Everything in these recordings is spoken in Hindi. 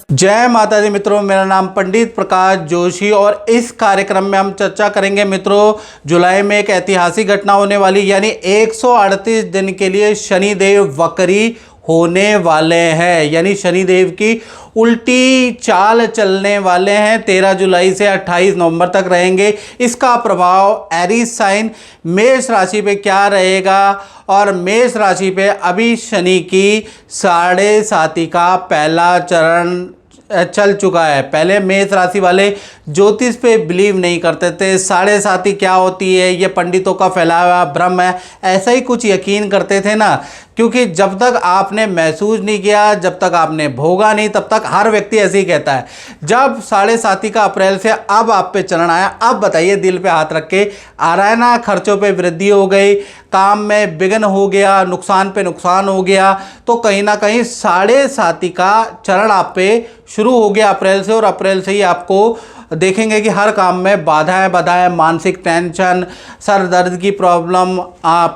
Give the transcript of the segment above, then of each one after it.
जय माता दी मित्रों, मेरा नाम पंडित प्रकाश जोशी और इस कार्यक्रम में हम चर्चा करेंगे मित्रों जुलाई में एक ऐतिहासिक घटना होने वाली, यानी 138 दिन के लिए शनिदेव वक्री होने वाले हैं, यानी शनिदेव की उल्टी चाल चलने वाले हैं। 13 जुलाई से 28 नवंबर तक रहेंगे। इसका प्रभाव एरीज साइन मेष राशि पे क्या रहेगा, और मेष राशि पे अभी शनि की 7.5 का पहला चरण चल चुका है। पहले मेष राशि वाले ज्योतिष पे बिलीव नहीं करते थे, 7.5 क्या होती है, ये पंडितों का फैलाया हुआ भ्रम है, ऐसा ही कुछ यकीन करते थे ना, क्योंकि जब तक आपने महसूस नहीं किया, जब तक आपने भोगा नहीं, तब तक हर व्यक्ति ऐसे ही कहता है। जब 7.5 का अप्रैल से अब आप पे चरण आया, अब बताइए, दिल पे हाथ रख के, आ रहा है ना, खर्चों पे वृद्धि हो गई, काम में विघ्न हो गया, नुकसान पे नुकसान हो गया, तो कहीं ना कहीं 7.5 का चरण आप पे शुरू हो गया अप्रैल से, और अप्रैल से ही आपको देखेंगे कि हर काम में बाधाएं, मानसिक टेंशन, सर दर्द की प्रॉब्लम,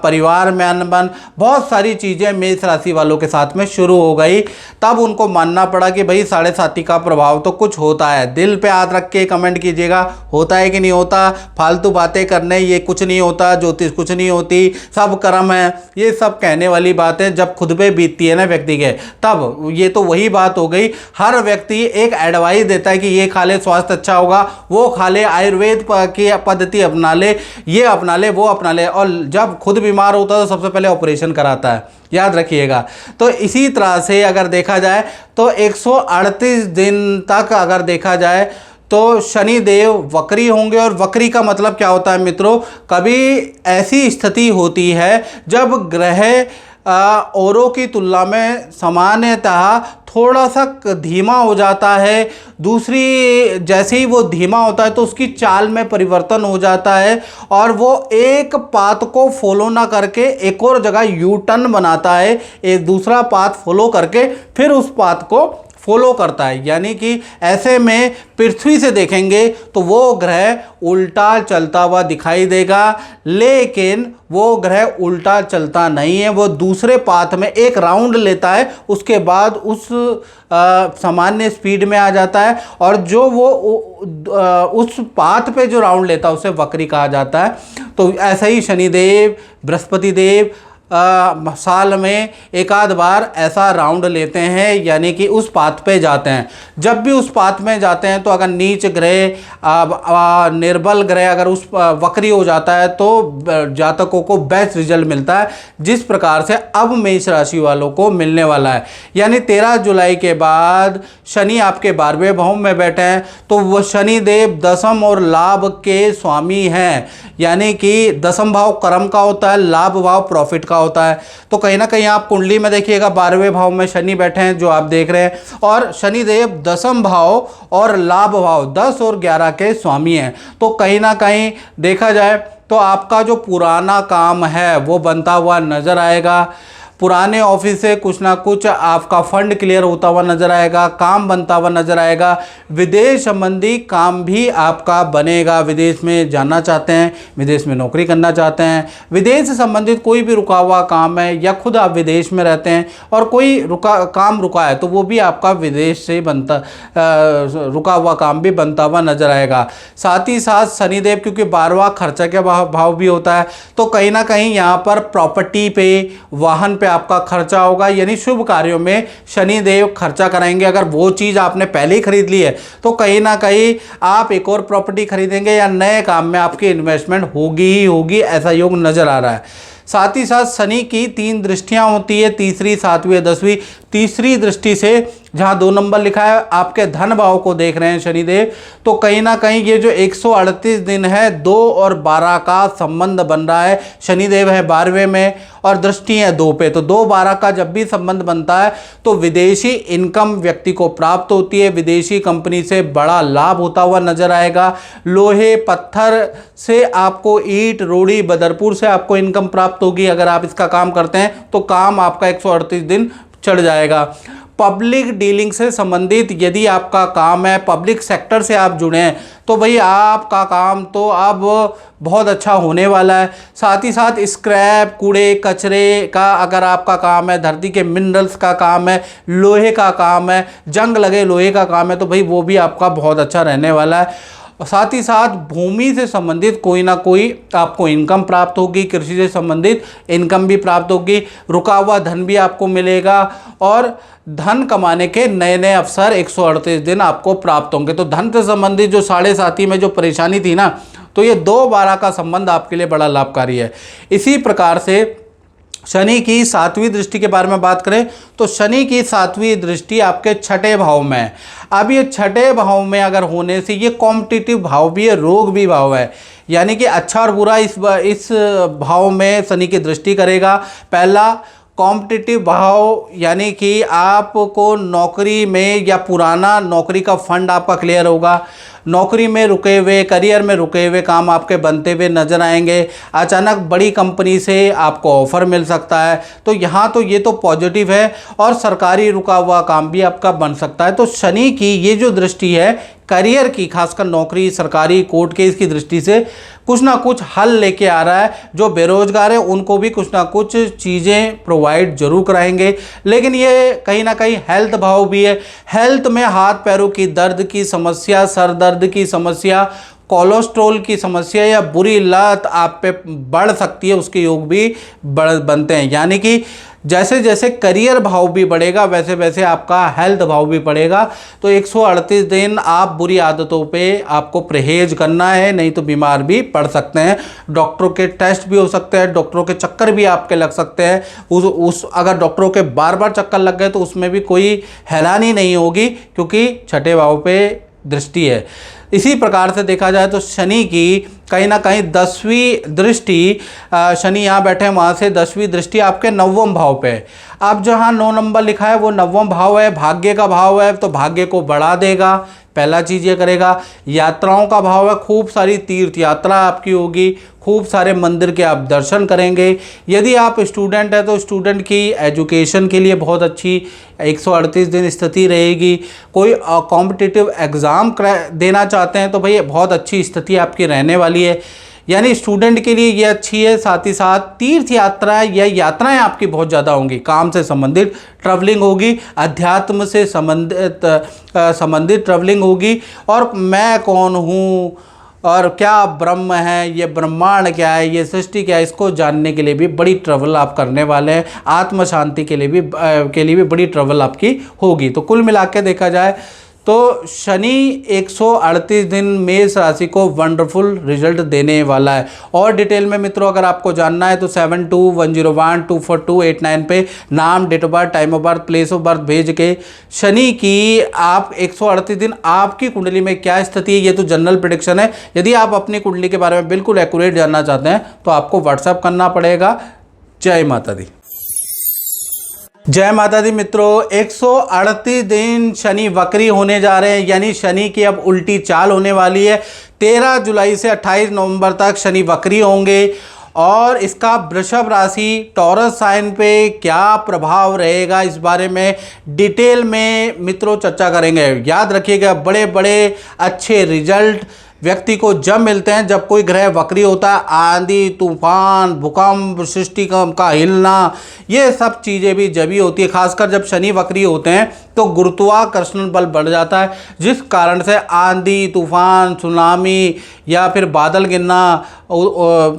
परिवार में अनबन, बहुत सारी चीज़ें मेष राशि वालों के साथ में शुरू हो गई। तब उनको मानना पड़ा कि भाई 7.5 का प्रभाव तो कुछ होता है। दिल पे हाथ रख के कमेंट कीजिएगा, होता है कि नहीं होता। फालतू बातें करने, ये कुछ नहीं होता, ज्योतिष कुछ नहीं होती, सब कर्म है, ये सब कहने वाली बातें जब खुद पे बीतती है ना व्यक्ति के, तब ये तो वही बात हो गई। हर व्यक्ति एक एडवाइस देता है कि ये खा ले स्वास्थ्य अच्छा होगा, वो खा ले, आयुर्वेद की पद्धति अपना ले, ये अपना ले, वो अपना ले, और जब खुद बीमार होता है तो सबसे पहले ऑपरेशन कराता है, याद रखिएगा। तो इसी तरह से अगर देखा जाए तो 138 दिन तक अगर देखा जाए तो शनिदेव वक्री होंगे। और वक्री का मतलब क्या होता है मित्रों, कभी ऐसी स्थिति होती है जब ग्रह औरों की तुलना में सामान्यतः थोड़ा सा धीमा हो जाता है। दूसरी, जैसे ही वो धीमा होता है तो उसकी चाल में परिवर्तन हो जाता है, और वो एक पाथ को फॉलो ना करके एक और जगह यू टर्न बनाता है, एक दूसरा पाथ फॉलो करके फिर उस पाथ को फॉलो करता है। यानी कि ऐसे में पृथ्वी से देखेंगे तो वो ग्रह उल्टा चलता हुआ दिखाई देगा, लेकिन वो ग्रह उल्टा चलता नहीं है, वो दूसरे पाथ में एक राउंड लेता है, उसके बाद उस सामान्य स्पीड में आ जाता है, और जो वो उस पाथ पे जो राउंड लेता है उसे वक्री कहा जाता है। तो ऐसा ही शनिदेव, बृहस्पति देव साल में एक आध बार ऐसा राउंड लेते हैं, यानी कि उस पाथ पे जाते हैं। जब भी उस पाथ में जाते हैं तो अगर नीच ग्रह, निर्बल ग्रह अगर उस वक्री हो जाता है तो जातकों को बेस्ट रिजल्ट मिलता है, जिस प्रकार से अब मेष राशि वालों को मिलने वाला है। यानी 13 जुलाई के बाद शनि आपके 12वें भाव में बैठे हैं, तो वह शनिदेव दसम और लाभ के स्वामी हैं, यानी कि दसम भाव कर्म का होता है, लाभ भाव प्रॉफिट का होता है। तो कहीं ना कहीं आप कुंडली में देखिएगा 12वें भाव में शनि बैठे हैं, जो आप देख रहे हैं, और शनिदेव दसम भाव और लाभ भाव 10 और 11 के स्वामी हैं। तो कहीं ना कहीं देखा जाए तो आपका जो पुराना काम है वो बनता हुआ नजर आएगा। पुराने ऑफिस से कुछ ना कुछ आपका फंड क्लियर होता हुआ नजर आएगा, काम बनता हुआ नजर आएगा। विदेश संबंधी काम भी आपका बनेगा। विदेश में जाना चाहते हैं, विदेश में नौकरी करना चाहते हैं, विदेश से संबंधित कोई भी रुका हुआ काम है, या खुद आप विदेश में रहते हैं और कोई काम रुका है, तो वो भी आपका विदेश से बनता रुका हुआ काम भी बनता हुआ नजर आएगा। साथ ही साथ शनिदेव क्योंकि 12वां खर्चा के भाव भी होता है, तो कहीं ना कहीं यहाँ पर प्रॉपर्टी पे, वाहन पे आपका खर्चा होगा, यानी शुभ कार्यों में शनिदेव खर्चा कराएंगे। अगर वो चीज़ आपने पहले ही खरीद ली है तो कहीं ना कहीं आप एक और प्रॉपर्टी खरीदेंगे, या नए काम में आपकी इन्वेस्टमेंट होगी ही होगी, ऐसा योग नजर आ रहा है। साथ ही साथ शनि की 3 दृष्टियां होती है, तीसरी, 7वीं, 10वीं। तीसरी दृष्टि से जहां 2 नंबर लिखा है, आपके धन भाव को देख रहे हैं शनिदेव, तो कहीं ना कहीं ये जो 138 दिन है 2 और 12 का संबंध बन रहा है। शनिदेव है 12वें में और दृष्टि है 2 पे, तो 2-12 का जब भी संबंध बनता है तो विदेशी इनकम व्यक्ति को प्राप्त होती है, विदेशी कंपनी से बड़ा लाभ होता हुआ नजर आएगा। लोहे पत्थर से आपको, ईंट रोड़ी बदरपुर से आपको इनकम प्राप्त होगी। अगर आप इसका काम करते हैं तो काम आपका 138 दिन चढ़ जाएगा। पब्लिक डीलिंग से संबंधित यदि आपका काम है, पब्लिक सेक्टर से आप जुड़े हैं, तो भाई आपका काम तो अब बहुत अच्छा होने वाला है। साथ ही साथ स्क्रैप, कूड़े कचरे का अगर आपका काम है, धरती के मिनरल्स का काम है, लोहे का काम है, जंग लगे लोहे का काम है, तो भाई वो भी आपका बहुत अच्छा रहने वाला है। और साथ ही साथ भूमि से संबंधित कोई ना कोई आपको इनकम प्राप्त होगी, कृषि से संबंधित इनकम भी प्राप्त होगी, रुका हुआ धन भी आपको मिलेगा और धन कमाने के नए नए अवसर 138 दिन आपको प्राप्त होंगे। तो धन से संबंधित जो साढ़े साथी में जो परेशानी थी ना, तो ये 2/12 का संबंध आपके लिए बड़ा लाभकारी है। इसी प्रकार से शनि की 7वीं दृष्टि के बारे में बात करें तो शनि की 7वीं दृष्टि आपके 6ठे भाव में है। अब ये 6ठे भाव में अगर होने से ये कॉम्पिटिटिव भाव भी है, रोग भी भाव है, यानी कि अच्छा और बुरा इस भाव में शनि की दृष्टि करेगा। पहला कॉम्पिटिटिव भाव, यानी कि आपको नौकरी में या पुराना नौकरी का फंड आपका क्लियर होगा, नौकरी में रुके हुए, करियर में रुके हुए काम आपके बनते हुए नजर आएंगे, अचानक बड़ी कंपनी से आपको ऑफर मिल सकता है, तो यहाँ तो ये तो पॉजिटिव है। और सरकारी रुका हुआ काम भी आपका बन सकता है। तो शनि की ये जो दृष्टि है करियर की, खासकर नौकरी, सरकारी, कोर्ट केस की दृष्टि से कुछ ना कुछ हल लेके आ रहा है। जो बेरोजगार है उनको भी कुछ ना कुछ चीज़ें प्रोवाइड जरूर कराएंगे। लेकिन ये कहीं ना कहीं हेल्थ भाव भी है। हेल्थ में हाथ पैरों की दर्द की समस्या, सर दर्द की समस्या, कोलेस्ट्रॉल की समस्या या बुरी लत आप पे बढ़ सकती है, उसके योग भी बनते हैं। यानी कि जैसे जैसे करियर भाव भी बढ़ेगा वैसे वैसे आपका हेल्थ भाव भी बढ़ेगा। तो 138 दिन आप बुरी आदतों पे आपको परहेज करना है, नहीं तो बीमार भी पड़ सकते हैं। डॉक्टरों के टेस्ट भी हो सकते हैं, डॉक्टरों के चक्कर भी आपके लग सकते हैं। अगर डॉक्टरों के बार बार चक्कर लग गए तो उसमें भी कोई हैरानी नहीं होगी, क्योंकि 6ठे भाव पे दृष्टि है। इसी प्रकार से देखा जाए तो शनि की कहीं ना कहीं 10वीं दृष्टि, शनि यहाँ बैठे हैं वहाँ से 10वीं दृष्टि आपके 9वें भाव पे है। अब जहाँ 9 नंबर लिखा है वो 9वां भाव है, भाग्य का भाव है, तो भाग्य को बढ़ा देगा। पहला चीज़ ये करेगा। यात्राओं का भाव है, खूब सारी तीर्थ यात्रा आपकी होगी, खूब सारे मंदिर के आप दर्शन करेंगे। यदि आप स्टूडेंट हैं तो स्टूडेंट की एजुकेशन के लिए बहुत अच्छी 138 दिन स्थिति रहेगी। कोई कॉम्पिटिटिव एग्ज़ाम देना चाहते हैं तो भाई बहुत अच्छी स्थिति आपकी रहने वाली है, यानी स्टूडेंट के लिए ये अच्छी है। साथ ही साथ तीर्थ यात्रा या यात्राएं आपकी बहुत ज़्यादा होंगी, काम से संबंधित ट्रैवलिंग होगी, अध्यात्म से संबंधित ट्रैवलिंग होगी। और मैं कौन हूँ और क्या ब्रह्म है, ये ब्रह्मांड क्या है, ये सृष्टि क्या है, इसको जानने के लिए भी बड़ी ट्रैवल आप करने वाले हैं। आत्म शांति के लिए भी बड़ी ट्रैवल आपकी होगी। तो कुल मिला के देखा जाए तो शनि 138 दिन मेष राशि को वंडरफुल रिजल्ट देने वाला है। और डिटेल में मित्रों अगर आपको जानना है तो 7210124289 पे नाम, date of birth, time of birth, place of birth भेज के शनि की आप 138 दिन आपकी कुंडली में क्या स्थिति है, ये तो जनरल प्रेडिक्शन है। यदि आप अपनी कुंडली के बारे में बिल्कुल एक्यूरेट जानना चाहते हैं तो आपको व्हाट्सएप करना पड़ेगा। जय माता दी। जय माता दी मित्रों, 138 दिन शनि वक्री होने जा रहे हैं, यानी शनि की अब उल्टी चाल होने वाली है। 13 जुलाई से 28 नवंबर तक शनि वक्री होंगे और इसका वृषभ राशि, टॉरस साइन पे क्या प्रभाव रहेगा इस बारे में डिटेल में मित्रों चर्चा करेंगे। याद रखिएगा, बड़े बड़े अच्छे रिजल्ट व्यक्ति को जब मिलते हैं जब कोई ग्रह वक्री होता है। आंधी, तूफान, भूकंप, सृष्टि का हिलना, ये सब चीज़ें भी जब ही होती है। खासकर जब शनि वक्री होते हैं तो गुरुत्वाकर्षण बल बढ़ जाता है, जिस कारण से आंधी, तूफान, सुनामी या फिर बादल गिरना,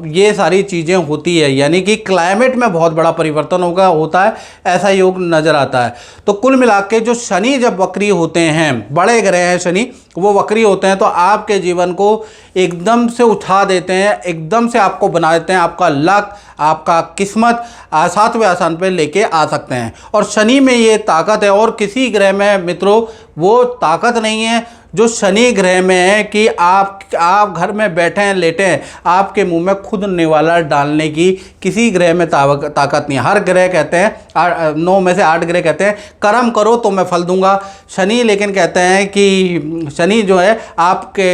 ये सारी चीज़ें होती है। यानी कि क्लाइमेट में बहुत बड़ा परिवर्तन होता है, ऐसा योग नज़र आता है। तो कुल मिला के जो शनि जब वक्री होते हैं, बड़े ग्रह हैं शनि, वो वक्री होते हैं तो आपके जीवन को एकदम से उठा देते हैं, एकदम से आपको बना देते हैं। आपका लक, आपका किस्मत 7वें आसान पे लेके आ सकते हैं। और शनि में ये ताकत है और किसी ग्रह में मित्रों वो ताकत नहीं है जो शनि ग्रह में है कि आप घर में बैठे हैं, लेटे हैं, आपके मुंह में खुद निवाला डालने की किसी ग्रह में ताकत नहीं है। हर ग्रह कहते हैं, 9 में से 8 ग्रह कहते हैं कर्म करो तो मैं फल दूंगा। शनि लेकिन कहते हैं कि शनि जो है आपके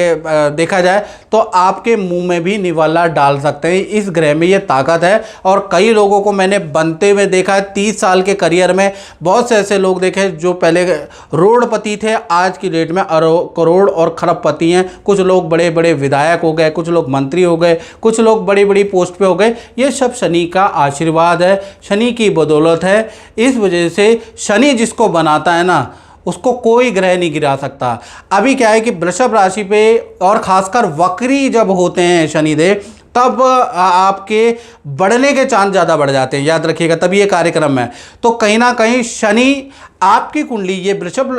देखा जाए तो आपके मुंह में भी निवाला डाल सकते हैं। इस ग्रह में ये ताकत है और कई लोगों को मैंने बनते हुए देखा है। 30 साल के करियर में बहुत से ऐसे लोग देखे जो पहले करोड़पति थे, आज की डेट में करोड़ और खरबपति हैं। कुछ लोग बड़े बड़े विधायक हो गए, कुछ लोग मंत्री हो गए, कुछ लोग बड़ी बड़ी पोस्ट पे हो गए। ये सब शनि का आशीर्वाद है, शनि की बदौलत है। इस वजह से शनि जिसको बनाता है ना, उसको कोई ग्रह नहीं गिरा सकता। अभी क्या है कि वृषभ राशि पे और खासकर वक्री जब होते हैं शनिदेव, तब आपके बढ़ने के चांस ज़्यादा बढ़ जाते हैं, याद रखिएगा। तभी ये कार्यक्रम है। तो कहीं ना कहीं शनि आपकी कुंडली, ये वृषभ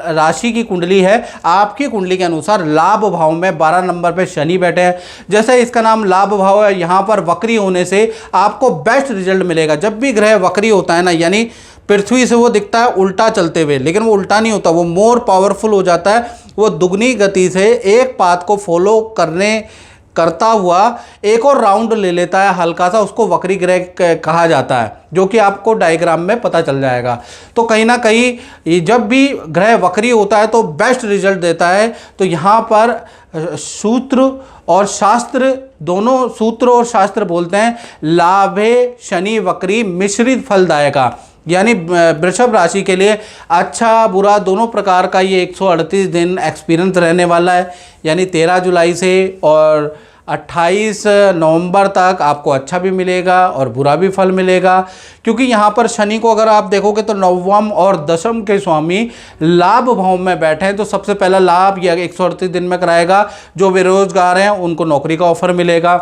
राशि की कुंडली है, आपकी कुंडली के अनुसार लाभ भाव में 12 नंबर पे शनि बैठे हैं। जैसे इसका नाम लाभ भाव है, यहाँ पर वक्री होने से आपको बेस्ट रिजल्ट मिलेगा। जब भी ग्रह वक्री होता है ना, यानी पृथ्वी से वो दिखता है उल्टा चलते हुए, लेकिन वो उल्टा नहीं होता, वो मोर पावरफुल हो जाता है। वो दुगनी गति से एक पाथ को फॉलो करता हुआ एक और राउंड ले लेता है हल्का सा, उसको वक्री ग्रह कहा जाता है, जो कि आपको डायग्राम में पता चल जाएगा। तो कहीं ना कहीं जब भी ग्रह वक्री होता है तो बेस्ट रिजल्ट देता है। तो यहाँ पर सूत्र और शास्त्र, दोनों सूत्र और शास्त्र बोलते हैं लाभे शनि वक्री मिश्रित फलदायका, यानी वृषभ राशि के लिए अच्छा बुरा दोनों प्रकार का ये 138 दिन एक्सपीरियंस रहने वाला है। यानी 13 जुलाई से और 28 नवंबर तक आपको अच्छा भी मिलेगा और बुरा भी फल मिलेगा। क्योंकि यहाँ पर शनि को अगर आप देखोगे तो नवम और दशम के स्वामी लाभ भाव में बैठे हैं। तो सबसे पहला लाभ यह 138 दिन में कराएगा। जो बेरोजगार हैं उनको नौकरी का ऑफर मिलेगा,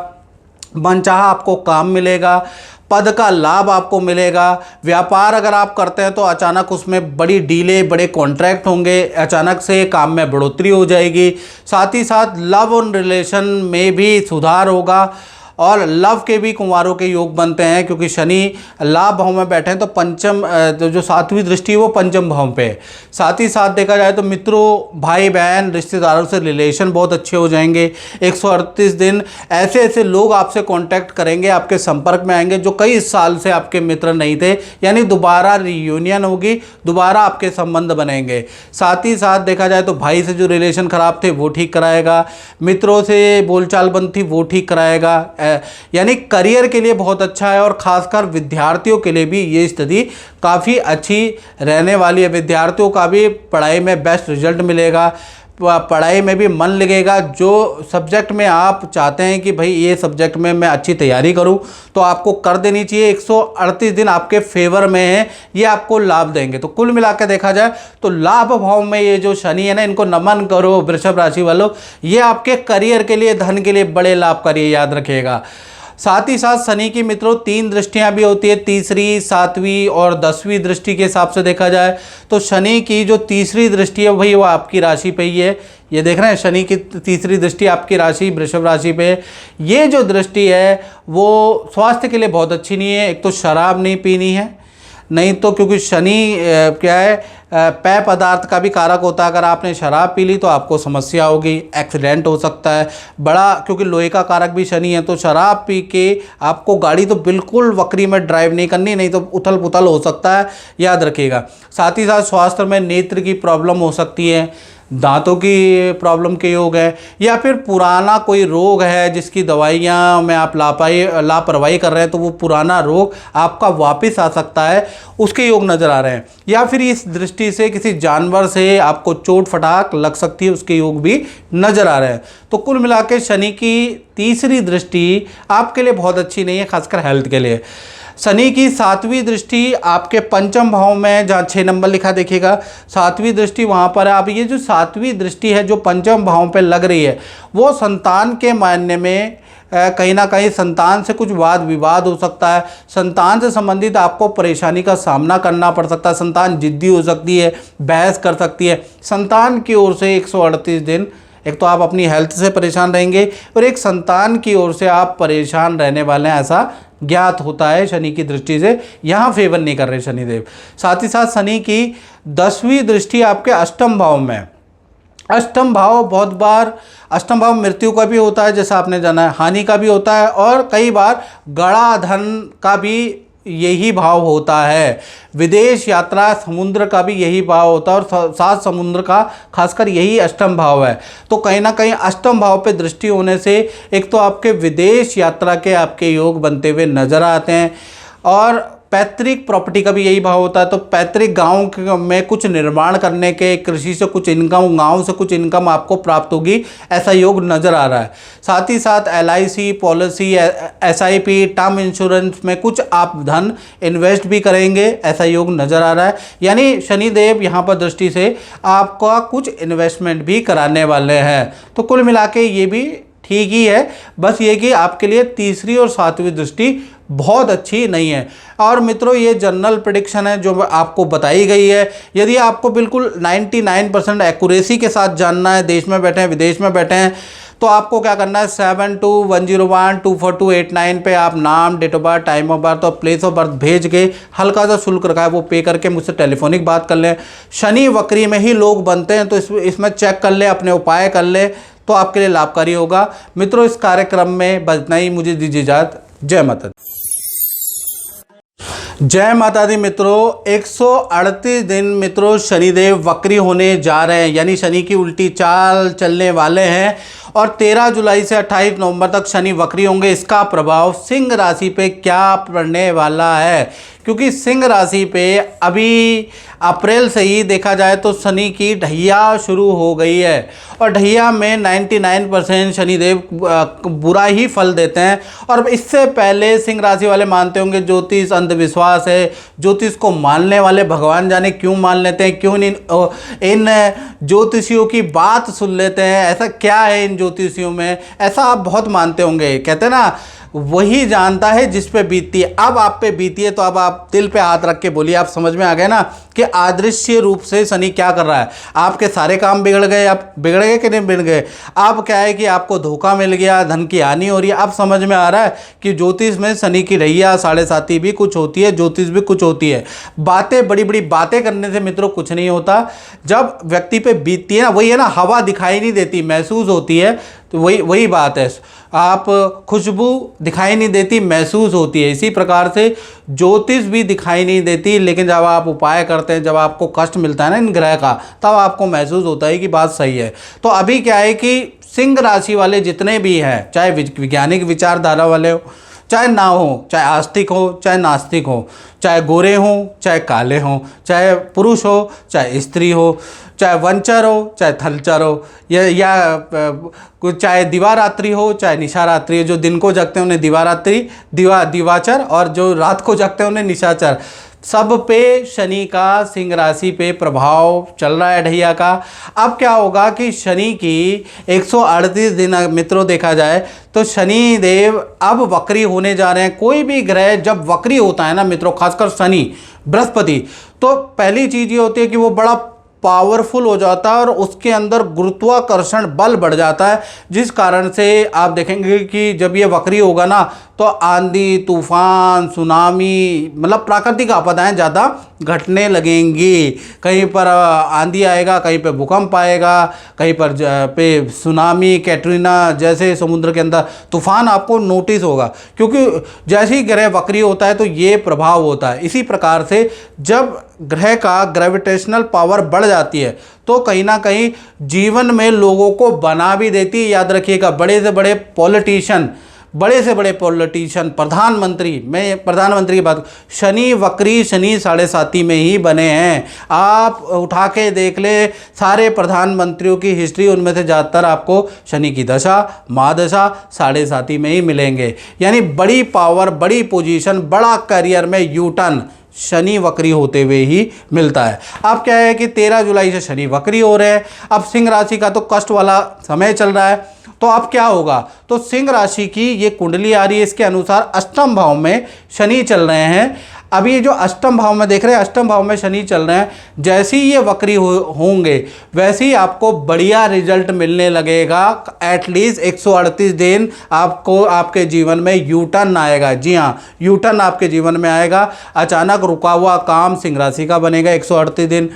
मनचाहा आपको काम मिलेगा, पद का लाभ आपको मिलेगा। व्यापार अगर आप करते हैं तो अचानक उसमें बड़ी डीले, बड़े कॉन्ट्रैक्ट होंगे, अचानक से काम में बढ़ोतरी हो जाएगी। साथ ही साथ लव और रिलेशन में भी सुधार होगा और लव के भी कुंवारों के योग बनते हैं, क्योंकि शनि लाभ भाव में बैठे हैं। तो पंचम जो 7वीं दृष्टि है वो पंचम भाव पे है। साथ ही साथ देखा जाए तो मित्रों, भाई बहन, रिश्तेदारों से रिलेशन बहुत अच्छे हो जाएंगे। 138 दिन ऐसे ऐसे लोग आपसे कांटेक्ट करेंगे, आपके संपर्क में आएंगे जो कई साल से आपके मित्र नहीं थे, यानी दोबारा रियूनियन होगी, दोबारा आपके संबंध बनेंगे। साथ ही साथ देखा जाए तो भाई से जो रिलेशन खराब थे वो ठीक कराएगा, मित्रों से बोलचाल बंद थी वो ठीक कराएगा। यानी करियर के लिए बहुत अच्छा है और खासकर विद्यार्थियों के लिए भी ये स्थिति काफ़ी अच्छी रहने वाली है। विद्यार्थियों का भी पढ़ाई में बेस्ट रिजल्ट मिलेगा, पढ़ाई में भी मन लगेगा। जो सब्जेक्ट में आप चाहते हैं कि भाई ये सब्जेक्ट में मैं अच्छी तैयारी करूं, तो आपको कर देनी चाहिए। 138 दिन आपके फेवर में है, ये आपको लाभ देंगे। तो कुल मिला के देखा जाए तो लाभ भाव में ये जो शनि है ना, इनको नमन करो वृषभ राशि वालों। ये आपके करियर के लिए, धन के लिए बड़े लाभकारी, याद रखिएगा। साथ ही साथ शनि की मित्रों 3 दृष्टियां भी होती है, तीसरी, 7वीं और 10वीं दृष्टि के हिसाब से देखा जाए तो शनि की जो तीसरी दृष्टि है भाई वो आपकी राशि पे ही है। ये देख रहे हैं, शनि की तीसरी दृष्टि आपकी राशि वृषभ राशि पे। ये जो दृष्टि है वो स्वास्थ्य के लिए बहुत अच्छी नहीं है। एक तो शराब नहीं पीनी है, नहीं तो क्योंकि शनि क्या है, पेय पदार्थ का भी कारक होता है। अगर आपने शराब पी ली तो आपको समस्या होगी, एक्सीडेंट हो सकता है बड़ा, क्योंकि लोहे का कारक भी शनि है। तो शराब पी के आपको गाड़ी तो बिल्कुल वक्री में ड्राइव नहीं करनी, नहीं तो उथल पुथल हो सकता है, याद रखिएगा। साथ ही साथ स्वास्थ्य में नेत्र की प्रॉब्लम हो सकती है, दांतों की प्रॉब्लम के योग है, या फिर पुराना कोई रोग है जिसकी दवाइयाँ में आप लापरवाही कर रहे हैं, तो वो पुराना रोग आपका वापस आ सकता है, उसके योग नज़र आ रहे हैं। या फिर इस दृष्टि से किसी जानवर से आपको चोट फटाक लग सकती है, उसके योग भी नज़र आ रहे हैं। तो कुल मिला के शनि की तीसरी दृष्टि आपके लिए बहुत अच्छी नहीं है, खासकर हेल्थ के लिए। शनि की 7वीं दृष्टि आपके पंचम भाव में, जहाँ 6 नंबर लिखा देखिएगा, 7वीं दृष्टि वहाँ पर है। अब ये जो 7वीं दृष्टि है जो पंचम भाव पे लग रही है, वो संतान के मायने में कहीं ना कहीं संतान से कुछ वाद विवाद हो सकता है, संतान से संबंधित आपको परेशानी का सामना करना पड़ सकता है, संतान जिद्दी हो सकती है, बहस कर सकती है। संतान की ओर से 138 दिन एक तो आप अपनी हेल्थ से परेशान रहेंगे और एक संतान की ओर से आप परेशान रहने वाले हैं, ऐसा ज्ञात होता है शनि की दृष्टि से। यहाँ फेवर नहीं कर रहे शनिदेव। साथ ही साथ शनि की 10वीं दृष्टि आपके अष्टम भाव में, अष्टम भाव बहुत बार, अष्टम भाव मृत्यु का भी होता है जैसा आपने जाना है, हानि का भी होता है, और कई बार गड़ा धन का भी यही भाव होता है। विदेश यात्रा, समुद्र का भी यही भाव होता है, और सात समुद्र का खासकर यही अष्टम भाव है। तो कहीं ना कहीं अष्टम भाव पे दृष्टि होने से एक तो आपके विदेश यात्रा के आपके योग बनते हुए नजर आते हैं, और पैतृक प्रॉपर्टी का भी यही भाव होता है। तो पैतृक गांव में कुछ निर्माण करने के, कृषि से कुछ इनकम, गांव से कुछ इनकम आपको प्राप्त होगी, ऐसा योग नज़र आ रहा है। साथ ही साथ LIC policy, SIP, term insurance में कुछ आप धन इन्वेस्ट भी करेंगे, ऐसा योग नज़र आ रहा है। यानी शनिदेव यहाँ पर दृष्टि से आपका कुछ इन्वेस्टमेंट भी कराने वाले हैं। तो कुल मिला के ये भी ठीक ही है, बस ये कि आपके लिए तीसरी और सातवीं दृष्टि बहुत अच्छी नहीं है। और मित्रों, ये जनरल प्रेडिक्शन है जो आपको बताई गई है। यदि आपको बिल्कुल 99% एक्यूरेसी के साथ जानना है, देश में बैठे हैं, विदेश में बैठे हैं, तो आपको क्या करना है, 7210124289 पे आप नाम, date of birth, time of birth और प्लेस ऑफ बर्थ भेज के हल्का सा शुल्क रखा है वो पे करके मुझसे टेलीफोनिक बात कर लें। शनि वक्री में ही लोग बनते हैं, तो इसमें चेक कर ले, अपने उपाय कर ले, तो आपके लिए लाभकारी होगा। मित्रों, इस कार्यक्रम में बस इतना ही, मुझे दीजिए इजाजत। जय माता दी। जय माता दी। मित्रों, 138 दिन मित्रों शनिदेव वक्री होने जा रहे हैं, यानी शनि की उल्टी चाल चलने वाले हैं, और 13 जुलाई से 28 नवंबर तक शनि वक्री होंगे। इसका प्रभाव सिंह राशि पे क्या पड़ने वाला है, क्योंकि सिंह राशि पे अभी अप्रैल से ही देखा जाए तो शनि की ढैया शुरू हो गई है, और ढैया में 99% शनिदेव बुरा ही फल देते हैं। और इससे पहले सिंह राशि वाले मानते होंगे ज्योतिष अंधविश्वास है, ज्योतिष को मानने वाले भगवान जाने क्यों मान लेते हैं, क्यों इन ज्योतिषियों की बात सुन लेते हैं, ऐसा क्या है इन ज्योतिषियों में, ऐसा आप बहुत मानते होंगे। कहते हैं ना, वही जानता है जिस पे बीतती है। अब आप पे बीती है, तो अब आप दिल पे हाथ रख के बोलिए, आप समझ में आ गए ना कि अदृश्य रूप से शनि क्या कर रहा है। आपके सारे काम बिगड़ गए, आप बिगड़ गए कि नहीं बिगड़ गए। आप क्या है कि आपको धोखा मिल गया, धन की हानि हो रही है। अब समझ में आ रहा है कि ज्योतिष में शनि की ढैया, साढ़े साती भी कुछ होती है, ज्योतिष भी कुछ होती है। बातें, बड़ी बड़ी बातें करने से मित्रों कुछ नहीं होता। जब व्यक्ति पे बीतती है ना, वही है ना, हवा दिखाई नहीं देती, महसूस होती है। तो वही बात है, आप खुशबू दिखाई नहीं देती, महसूस होती है। इसी प्रकार से ज्योतिष भी दिखाई नहीं देती, लेकिन जब आप उपाय करते हैं, जब आपको कष्ट मिलता है ना इन ग्रह का, तब आपको महसूस होता है कि बात सही है। तो अभी क्या है कि सिंह राशि वाले जितने भी हैं, चाहे वैज्ञानिक विचारधारा वाले हो, चाहे ना हो, चाहे आस्तिक हो, चाहे नास्तिक हो, चाहे गोरे हों, चाहे काले हों, चाहे पुरुष हो, चाहे स्त्री हो, चाहे वंचर हो, चाहे थलचर हो, या चाहे दिवारात्रि हो, चाहे निशारात्रि हो। जो दिन को जगते हैं उन्हें दिवारात्रि, दिवाचर, और जो रात को जगते हैं उन्हें निशाचर। सब पे शनि का सिंह राशि पे प्रभाव चल रहा है ढैया का। अब क्या होगा कि शनि की 138 दिन मित्रों देखा जाए तो शनि देव अब वक्री होने जा रहे हैं। कोई भी ग्रह जब वक्री होता है ना मित्रों, खासकर शनि, बृहस्पति, तो पहली चीज़ ये होती है कि वो बड़ा पावरफुल हो जाता है और उसके अंदर गुरुत्वाकर्षण बल बढ़ जाता है, जिस कारण से आप देखेंगे कि जब ये वक्री होगा ना तो आंधी, तूफान, सुनामी, मतलब प्राकृतिक आपदाएं ज़्यादा घटने लगेंगी। कहीं पर आंधी आएगा, कहीं पे भूकंप आएगा, कहीं पर पे सुनामी, कैटरीना जैसे समुद्र के अंदर तूफान आपको नोटिस होगा, क्योंकि जैसे ही ग्रह वक्री होता है तो ये प्रभाव होता है। इसी प्रकार से जब ग्रह का ग्रेविटेशनल पावर बढ़ जाती है तो कहीं ना कहीं जीवन में लोगों को बना भी देती है। याद रखिएगा, बड़े से बड़े पॉलिटिशियन, प्रधानमंत्री, मैं प्रधानमंत्री की बात, शनि वक्री, शनि साढ़े साती में ही बने हैं। आप उठा के देख ले सारे प्रधानमंत्रियों की हिस्ट्री, उनमें से ज़्यादातर आपको शनि की दशा, महादशा, साढ़े साती में ही मिलेंगे। यानी बड़ी पावर, बड़ी पोजीशन, बड़ा करियर में यू टर्न शनि वक्री होते हुए ही मिलता है। अब क्या है कि 13 जुलाई से शनि वक्री हो रहे हैं। अब सिंह राशि का तो कष्ट वाला समय चल रहा है, तो अब क्या होगा, तो सिंह राशि की ये कुंडली आ रही है, इसके अनुसार अष्टम भाव में शनि चल रहे हैं। अभी ये जो अष्टम भाव में देख रहे हैं, अष्टम भाव में शनि चल रहे हैं, जैसे ही ये वक्री होंगे वैसे ही आपको बढ़िया रिजल्ट मिलने लगेगा। एटलीस्ट 138 दिन आपको आपके जीवन में यू टर्न आएगा। जी हाँ, यू टर्न आपके जीवन में आएगा। अचानक रुका हुआ काम सिंह राशि का बनेगा 138 दिन।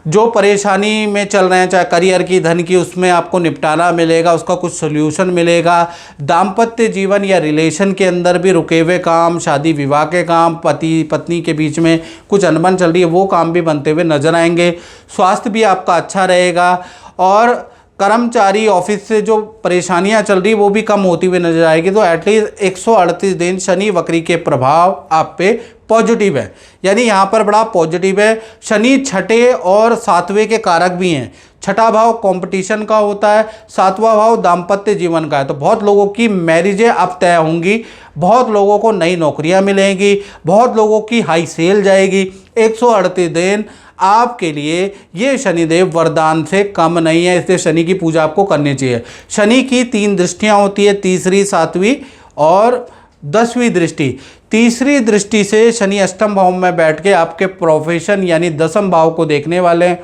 जो परेशानी में चल रहे हैं, चाहे करियर की, धन की, उसमें आपको निपटारा मिलेगा, उसका कुछ सोल्यूशन मिलेगा। दाम्पत्य जीवन या रिलेशन के अंदर भी रुके हुए काम, शादी विवाह के काम, पति पत्नी के बीच में कुछ अनबन चल रही है, वो काम भी बनते हुए नजर आएंगे। स्वास्थ्य भी आपका अच्छा रहेगा और कर्मचारी ऑफिस से जो परेशानियां चल रही वो भी कम होती हुई नजर आएगी। तो एटलीस्ट 138 दिन शनि वक्री के प्रभाव आप पे पॉजिटिव है, यानी यहाँ पर बड़ा पॉजिटिव है। शनि छठे और सातवें के कारक भी हैं। छठा भाव कंपटीशन का होता है, सातवां भाव दाम्पत्य जीवन का है। तो बहुत लोगों की मैरिजें अब तय होंगी, बहुत लोगों को नई नौकरियां मिलेंगी, बहुत लोगों की हाई सेल जाएगी। 138 दिन आपके लिए ये शनिदेव वरदान से कम नहीं है, इसलिए शनि की पूजा आपको करनी चाहिए। शनि की 3 दृष्टियां होती है, तीसरी, सातवीं और 10वीं दृष्टि। तीसरी दृष्टि से शनि अष्टम भाव में बैठ के आपके प्रोफेशन यानी दसम भाव को देखने वाले हैं।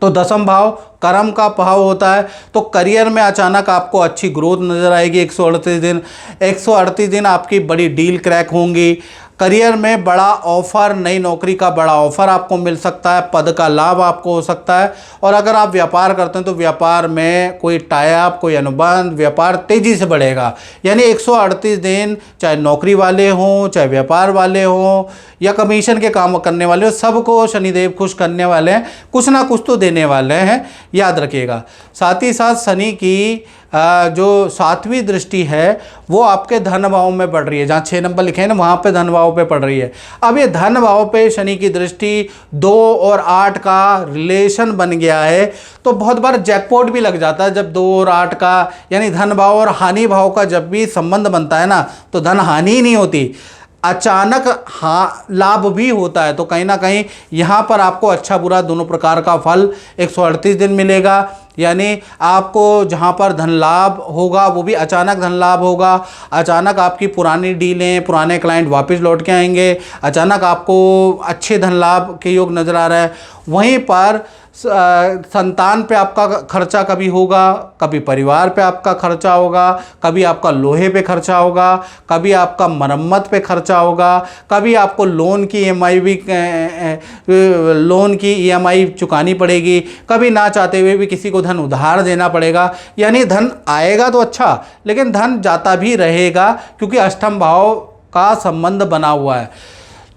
तो दसम भाव कर्म का भाव होता है, तो करियर में अचानक आपको अच्छी ग्रोथ नजर आएगी। 138 दिन आपकी बड़ी डील क्रैक होंगी। करियर में बड़ा ऑफर, नई नौकरी का बड़ा ऑफर आपको मिल सकता है, पद का लाभ आपको हो सकता है। और अगर आप व्यापार करते हैं तो व्यापार में कोई टाई अप, कोई अनुबंध, व्यापार तेजी से बढ़ेगा। यानी 138 दिन चाहे नौकरी वाले हों, चाहे व्यापार वाले हों या कमीशन के काम करने वाले हो, सबको शनिदेव खुश करने वाले हैं, कुछ ना कुछ तो देने वाले हैं, याद रखिएगा। साथ ही साथ शनि की जो 7वीं दृष्टि है वो आपके धन भाव में पड़ रही है, जहाँ 6 नंबर लिखे हैं ना वहाँ पे धन भाव पे पड़ रही है। अब ये धन भाव पे शनि की दृष्टि 2 और 8 का रिलेशन बन गया है, तो बहुत बार जैकपॉट भी लग जाता है जब 2 और 8 का, यानी धन भाव और हानि भाव का जब भी संबंध बनता है ना तो धन हानि ही नहीं होती, अचानक हाँ लाभ भी होता है। तो कहीं ना कहीं यहाँ पर आपको अच्छा बुरा दोनों प्रकार का फल 138 दिन मिलेगा। यानी आपको जहाँ पर धन लाभ होगा वो भी अचानक धन लाभ होगा, अचानक आपकी पुरानी डीलें, पुराने क्लाइंट वापस लौट के आएंगे, अचानक आपको अच्छे धन लाभ के योग नज़र आ रहा है। वहीं पर संतान पे आपका खर्चा कभी होगा, कभी परिवार पे आपका खर्चा होगा, कभी आपका लोहे पे खर्चा होगा, कभी आपका मरम्मत पे खर्चा होगा, कभी आपको लोन की ईएमआई चुकानी पड़ेगी, कभी ना चाहते हुए भी किसी को धन उधार देना पड़ेगा। यानी धन आएगा तो अच्छा, लेकिन धन जाता भी रहेगा क्योंकि अष्टम भाव का संबंध बना हुआ है।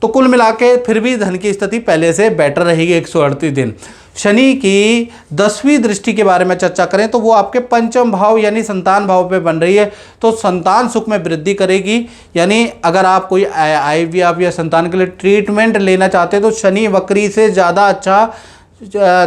तो कुल मिला के फिर भी धन की स्थिति पहले से बेटर रहेगी 138 दिन। शनि की 10वीं दृष्टि के बारे में चर्चा करें तो वो आपके पंचम भाव यानी संतान भाव पे बन रही है, तो संतान सुख में वृद्धि करेगी। यानी अगर आप कोई IVF या संतान के लिए ट्रीटमेंट लेना चाहते हैं तो शनि वक्री से ज़्यादा अच्छा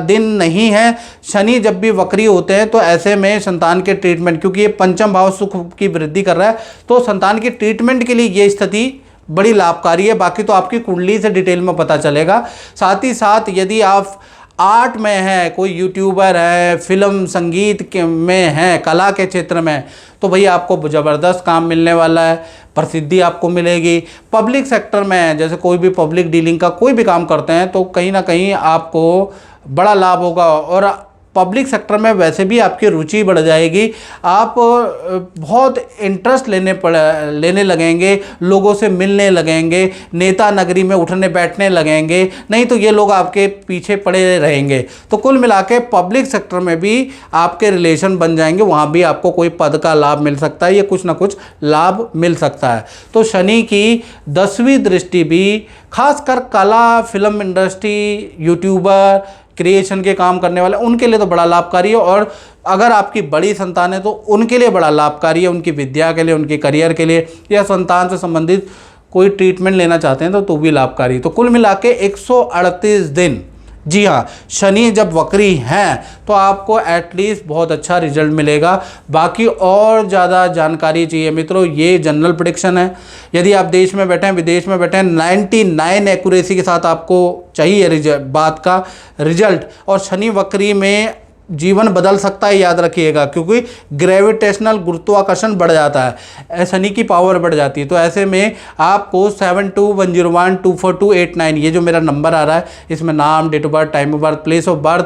दिन नहीं है। शनि जब भी वक्री होते हैं तो ऐसे में संतान के ट्रीटमेंट, क्योंकि ये पंचम भाव सुख की वृद्धि कर रहा है, तो संतान की ट्रीटमेंट के लिए ये स्थिति बड़ी लाभकारी है। बाकी तो आपकी कुंडली से डिटेल में पता चलेगा। साथ ही साथ यदि आप आर्ट में है, कोई यूट्यूबर है, फिल्म संगीत के में है, कला के क्षेत्र में, तो भैया आपको ज़बरदस्त काम मिलने वाला है, प्रसिद्धि आपको मिलेगी। पब्लिक सेक्टर में है, जैसे कोई भी पब्लिक डीलिंग का कोई भी काम करते हैं तो कहीं ना कहीं आपको बड़ा लाभ होगा। और पब्लिक सेक्टर में वैसे भी आपकी रुचि बढ़ जाएगी, आप बहुत इंटरेस्ट लेने लगेंगे, लोगों से मिलने लगेंगे, नेता नगरी में उठने बैठने लगेंगे, नहीं तो ये लोग आपके पीछे पड़े रहेंगे। तो कुल मिला के पब्लिक सेक्टर में भी आपके रिलेशन बन जाएंगे, वहाँ भी आपको कोई पद का लाभ मिल सकता है या कुछ ना कुछ लाभ मिल सकता है। तो शनि की 10वीं दृष्टि भी खासकर कला, फिल्म इंडस्ट्री, यूट्यूबर, क्रिएशन के काम करने वाले उनके लिए तो बड़ा लाभकारी है। और अगर आपकी बड़ी संतान है तो उनके लिए बड़ा लाभकारी है, उनकी विद्या के लिए, उनके करियर के लिए, या संतान से संबंधित कोई ट्रीटमेंट लेना चाहते हैं तो भी लाभकारी। तो कुल मिला के 138 दिन, जी हाँ, शनि जब वक्री हैं तो आपको एटलीस्ट बहुत अच्छा रिजल्ट मिलेगा। बाकी और ज़्यादा जानकारी चाहिए मित्रों, ये जनरल प्रेडिक्शन है। यदि आप देश में बैठे हैं, विदेश में बैठे हैं, 99 एक्यूरेसी के साथ आपको चाहिए बात का रिजल्ट। और शनि वक्री में जीवन बदल सकता है, याद रखिएगा, क्योंकि ग्रेविटेशनल गुरुत्वाकर्षण बढ़ जाता है, शनि की पावर बढ़ जाती है। तो ऐसे में आपको 7210124289 ये जो मेरा नंबर आ रहा है, इसमें नाम, date of birth, time of birth, place of birth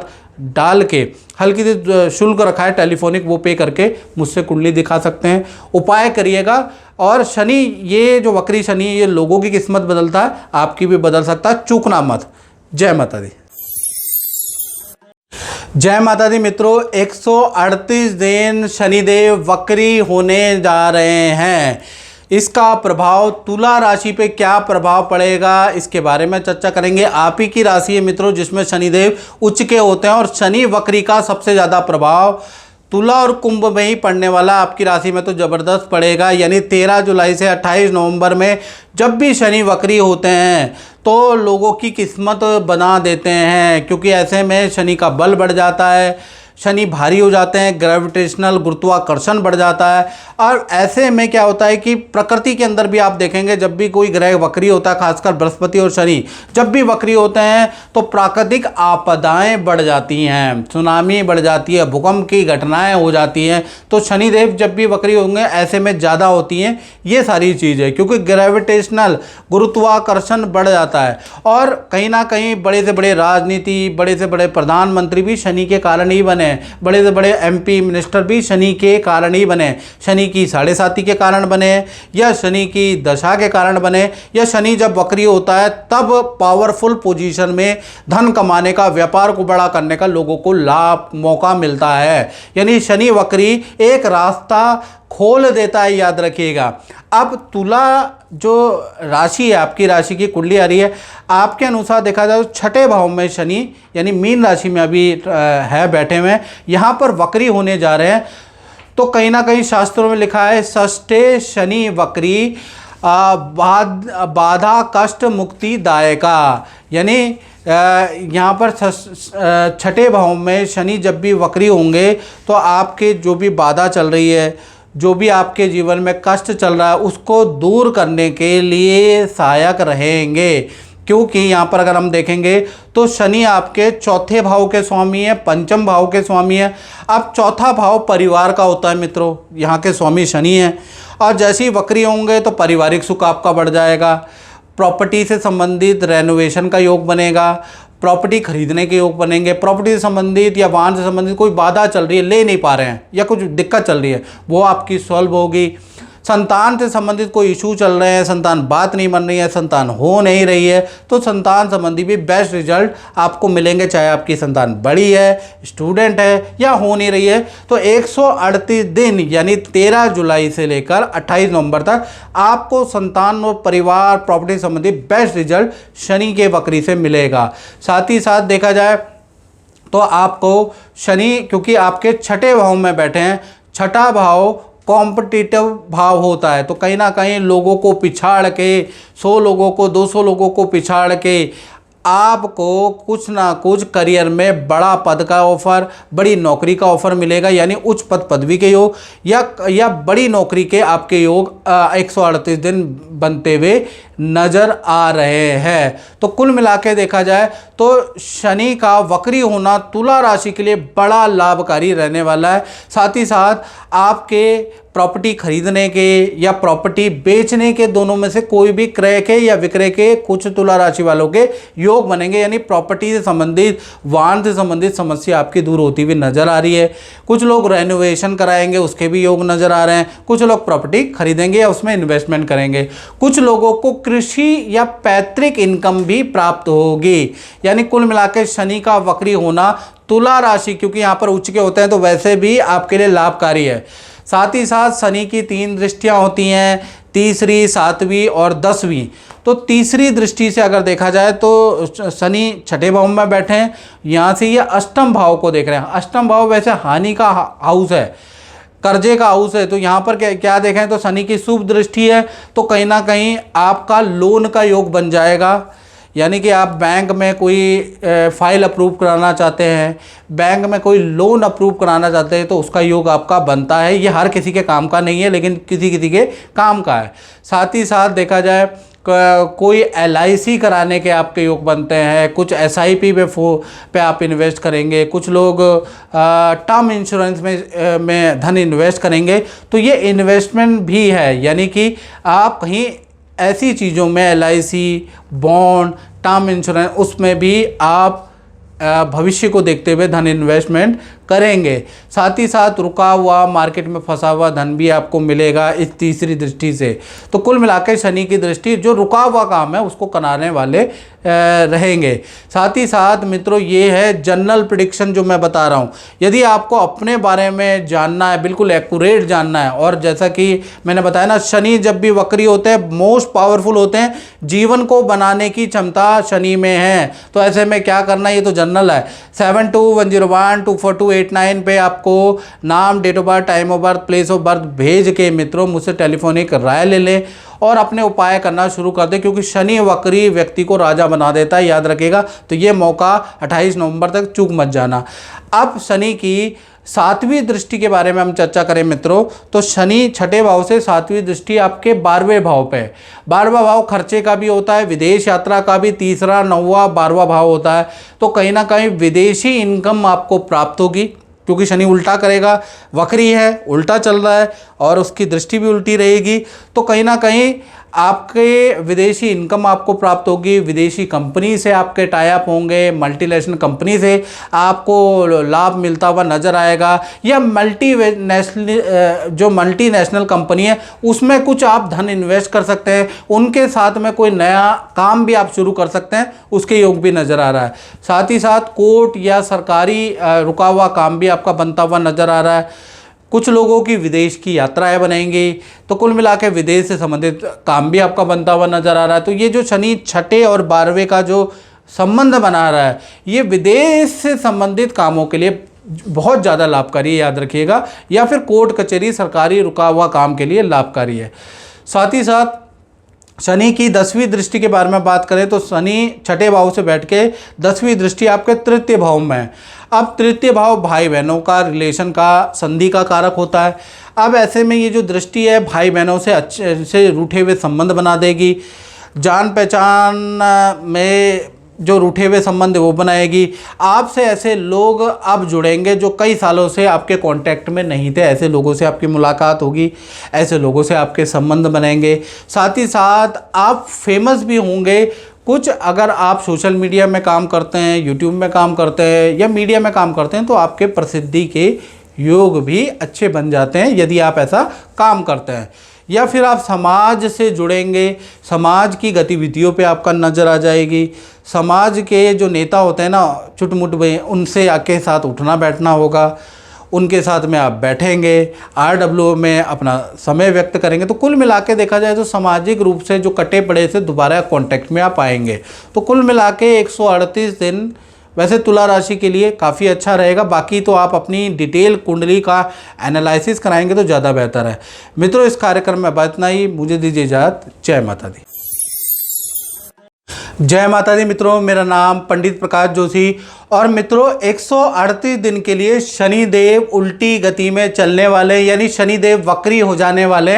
डाल के हल्की सी शुल्क रखा है टेलीफोनिक, वो पे करके मुझसे कुंडली दिखा सकते हैं। उपाय करिएगा। और शनि, ये जो वक्री शनि, ये लोगों की किस्मत बदलता है, आपकी भी बदल सकता है, चूकना मत। जय माता दी। जय माता दी मित्रों, 138 दिन शनिदेव वक्री होने जा रहे हैं। इसका प्रभाव तुला राशि पे क्या प्रभाव पड़ेगा, इसके बारे में चर्चा करेंगे। आप ही की राशि है मित्रों जिसमें शनिदेव उच्च के होते हैं और शनि वक्री का सबसे ज़्यादा प्रभाव तुला और कुंभ में ही पड़ने वाला। आपकी राशि में तो ज़बरदस्त पड़ेगा, यानी 13 जुलाई से 28 नवंबर में जब भी शनि वक्री होते हैं तो लोगों की किस्मत बना देते हैं, क्योंकि ऐसे में शनि का बल बढ़ जाता है, शनि भारी हो जाते हैं, ग्रेविटेशनल गुरुत्वाकर्षण बढ़ जाता है। और ऐसे में क्या होता है कि प्रकृति के अंदर भी आप देखेंगे जब भी कोई ग्रह वक्री होता है, खासकर बृहस्पति और शनि जब भी वक्री होते हैं तो प्राकृतिक आपदाएं बढ़ जाती हैं, सुनामी बढ़ जाती है, भूकंप की घटनाएं हो जाती हैं। तो शनिदेव जब भी वक्री होंगे ऐसे में ज़्यादा होती हैं ये सारी चीज़ें, क्योंकि ग्रेविटेशनल गुरुत्वाकर्षण बढ़ जाता है। और कहीं ना कहीं बड़े से बड़े राजनीति, बड़े से बड़े प्रधानमंत्री भी शनि के कारण ही बने, बड़े से बड़े एमपी मिनिस्टर भी शनि के कारण ही बने। शनि की 7.5 के कारण बने, या शनि की दशा के कारण बने, या शनि जब वक्री होता है तब पावरफुल पोजीशन में धन कमाने का, व्यापार को बड़ा करने का लोगों को लाभ मौका मिलता है। यानी शनि वक्री एक रास्ता खोल देता है, याद रखिएगा। अब तुला जो राशि है, आपकी राशि की कुंडली आ रही है, आपके अनुसार देखा जाए तो छठे भाव में शनि यानी मीन राशि में अभी है बैठे हुए, यहाँ पर वक्री होने जा रहे हैं। तो कहीं ना कहीं शास्त्रों में लिखा है षष्ठे शनि वक्री बाधा कष्ट मुक्ति दायका, यानी यहाँ पर छठे भाव में शनि जब भी वक्री होंगे तो आपके जो भी बाधा चल रही है, जो भी आपके जीवन में कष्ट चल रहा है उसको दूर करने के लिए सहायक रहेंगे। क्योंकि यहाँ पर अगर हम देखेंगे तो शनि आपके चौथे भाव के स्वामी है, पंचम भाव के स्वामी है। अब चौथा भाव परिवार का होता है मित्रों, यहाँ के स्वामी शनि हैं, और जैसे ही वक्री होंगे तो पारिवारिक सुख आपका बढ़ जाएगा, प्रॉपर्टी से संबंधित रेनोवेशन का योग बनेगा, प्रॉपर्टी खरीदने के योग बनेंगे, प्रॉपर्टी से संबंधित या वाहन से संबंधित कोई बाधा चल रही है, ले नहीं पा रहे हैं या कुछ दिक्कत चल रही है वो आपकी सॉल्व होगी। संतान से संबंधित कोई इशू चल रहे हैं, संतान बात नहीं बन रही है, संतान हो नहीं रही है, तो संतान संबंधी भी बेस्ट रिजल्ट आपको मिलेंगे, चाहे आपकी संतान बड़ी है, स्टूडेंट है या हो नहीं रही है। तो 138 दिन यानी 13 जुलाई से लेकर 28 नवंबर तक आपको संतान और परिवार प्रॉपर्टी संबंधी बेस्ट रिजल्ट शनि के वक्री से मिलेगा। साथ ही साथ देखा जाए तो आपको शनि क्योंकि आपके छठे भाव में बैठे हैं, छठा भाव कॉम्पिटिटिव भाव होता है, तो कहीं ना कहीं लोगों को पिछाड़ के 100 लोगों को 200 लोगों को पिछाड़ के आपको कुछ ना कुछ करियर में बड़ा पद का ऑफर, बड़ी नौकरी का ऑफर मिलेगा, यानी उच्च पद पदवी के योग या बड़ी नौकरी के आपके योग 138 दिन बनते हुए नजर आ रहे हैं। तो कुल मिला के देखा जाए तो शनि का वक्री होना तुला राशि के लिए बड़ा लाभकारी रहने वाला है। साथ ही साथ आपके प्रॉपर्टी खरीदने के या प्रॉपर्टी बेचने के, दोनों में से कोई भी क्रय के या विक्रय के कुछ तुला राशि वालों के योग बनेंगे, यानी प्रॉपर्टी से संबंधित, वाहन से संबंधित समस्या आपकी दूर होती हुई नजर आ रही है। कुछ लोग रेनोवेशन कराएंगे, उसके भी योग नजर आ रहे हैं। कुछ लोग प्रॉपर्टी खरीदेंगे या उसमें इन्वेस्टमेंट करेंगे। कुछ लोगों को कृषि या पैतृक इनकम भी प्राप्त होगी। यानी कुल मिलाकर शनि का वक्री होना तुला राशि, क्योंकि यहाँ पर उच्च के होते हैं तो वैसे भी आपके लिए लाभकारी है। साथ ही साथ शनि की 3 दृष्टियां होती हैं, तीसरी, 7वीं और 10वीं। तो तीसरी दृष्टि से अगर देखा जाए तो शनि छठे भाव में बैठे हैं, यहाँ से ये अष्टम भाव को देख रहे हैं। अष्टम भाव वैसे हानि का हाउस है, कर्जे का हाउस है, तो यहाँ पर क्या देखें तो शनि की शुभ दृष्टि है, तो कहीं ना कहीं आपका लोन का योग बन जाएगा। यानी कि आप बैंक में कोई फाइल अप्रूव कराना चाहते हैं, बैंक में कोई लोन अप्रूव कराना चाहते हैं, तो उसका योग आपका बनता है। ये हर किसी के काम का नहीं है, लेकिन किसी किसी के काम का है। साथ ही साथ देखा जाए कोई LIC कराने के आपके योग बनते हैं, कुछ SIP पे आप इन्वेस्ट करेंगे, कुछ लोग टर्म इंश्योरेंस में धन इन्वेस्ट करेंगे, तो ये इन्वेस्टमेंट भी है। यानी कि आप कहीं ऐसी चीज़ों में LIC, बॉन्ड, टर्म इंश्योरेंस, उसमें भी आप भविष्य को देखते हुए धन इन्वेस्टमेंट करेंगे। साथ ही साथ रुका हुआ, मार्केट में फंसा हुआ धन भी आपको मिलेगा इस तीसरी दृष्टि से। तो कुल मिलाकर शनि की दृष्टि जो रुका हुआ काम है उसको कराने वाले रहेंगे। साथ ही साथ मित्रों ये है जनरल प्रेडिक्शन जो मैं बता रहा हूँ। यदि आपको अपने बारे में जानना है, बिल्कुल एक्यूरेट जानना है, और जैसा कि मैंने बताया ना, शनि जब भी वक्री होते हैं मोस्ट पावरफुल होते हैं, जीवन को बनाने की क्षमता शनि में है। तो ऐसे में क्या करना है, ये तो जनरल है। 7210124289 पे आपको नाम, date of birth, time of birth, place of birth भेज के मित्रों मुझसे टेलीफोनिक राय ले लें और अपने उपाय करना शुरू कर दें, क्योंकि शनि वक्री व्यक्ति को राजा बना देता है, याद रखिएगा। तो ये मौका 28 नवंबर तक चूक मत जाना। अब शनि की 7वीं दृष्टि के बारे में हम चर्चा करें मित्रों, तो शनि छठे भाव से 7वीं दृष्टि आपके 12वें भाव पे। 12वां भाव खर्चे का भी होता है, विदेश यात्रा का भी, तीसरा, 9वां, 12वां भाव होता है। तो कहीं ना कहीं विदेशी इनकम आपको प्राप्त होगी, क्योंकि शनि उल्टा करेगा, वक्री है, उल्टा चल रहा है और उसकी दृष्टि भी उल्टी रहेगी। तो कहीं ना कहीं आपके विदेशी इनकम आपको प्राप्त होगी, विदेशी कंपनी से आपके टाई अप होंगे, मल्टीनेशनल कंपनी से आपको लाभ मिलता हुआ नज़र आएगा, या जो मल्टीनेशनल कंपनी है उसमें कुछ आप धन इन्वेस्ट कर सकते हैं, उनके साथ में कोई नया काम भी आप शुरू कर सकते हैं, उसके योग भी नज़र आ रहा है। साथ ही साथ कोर्ट या सरकारी रुका हुआ काम भी आपका बनता हुआ नज़र आ रहा है। कुछ लोगों की विदेश की यात्राएं बनेंगी, तो कुल मिला के विदेश से संबंधित काम भी आपका बनता हुआ नज़र आ रहा है। तो ये जो शनि छठे और 12वें का जो संबंध बना रहा है, ये विदेश से संबंधित कामों के लिए बहुत ज़्यादा लाभकारी है, याद रखिएगा, या फिर कोर्ट कचहरी सरकारी रुका हुआ काम के लिए लाभकारी है। साथ ही साथ शनि की 10वीं दृष्टि के बारे में बात करें तो शनि छठे भाव से बैठ के 10वीं दृष्टि आपके तृतीय भाव में है। अब तृतीय भाव भाई बहनों का, रिलेशन का, संधि का कारक होता है। अब ऐसे में ये जो दृष्टि है भाई बहनों से अच्छे से रूठे हुए संबंध बना देगी, जान पहचान में जो रूठे हुए संबंध वो बनाएगी। आपसे ऐसे लोग अब जुड़ेंगे जो कई सालों से आपके कांटेक्ट में नहीं थे, ऐसे लोगों से आपकी मुलाकात होगी, ऐसे लोगों से आपके संबंध बनेंगे। साथ ही साथ आप फेमस भी होंगे कुछ। अगर आप सोशल मीडिया में काम करते हैं, यूट्यूब में काम करते हैं या मीडिया में काम करते हैं, तो आपके प्रसिद्धि के योग भी अच्छे बन जाते हैं यदि आप ऐसा काम करते हैं। या फिर आप समाज से जुड़ेंगे, समाज की गतिविधियों पे आपका नज़र आ जाएगी। समाज के जो नेता होते हैं ना चुटमुट में, उनसे आके साथ उठना बैठना होगा, उनके साथ में आप बैठेंगे, RW में अपना समय व्यक्त करेंगे। तो कुल मिला के देखा जाए तो सामाजिक रूप से जो कटे पड़े से दोबारा कांटेक्ट में आप आएंगे। तो कुल मिला के 138 दिन वैसे तुला राशि के लिए काफ़ी अच्छा रहेगा। बाकी तो आप अपनी डिटेल कुंडली का एनालिसिस कराएंगे तो ज़्यादा बेहतर है। मित्रों इस कार्यक्रम में बात इतना ही, मुझे दीजिए इजाज़त। जय माता दी। जय माता दी मित्रों, मेरा नाम पंडित प्रकाश जोशी। और मित्रों 138 दिन के लिए शनिदेव उल्टी गति में चलने वाले, यानी शनिदेव वक्री हो जाने वाले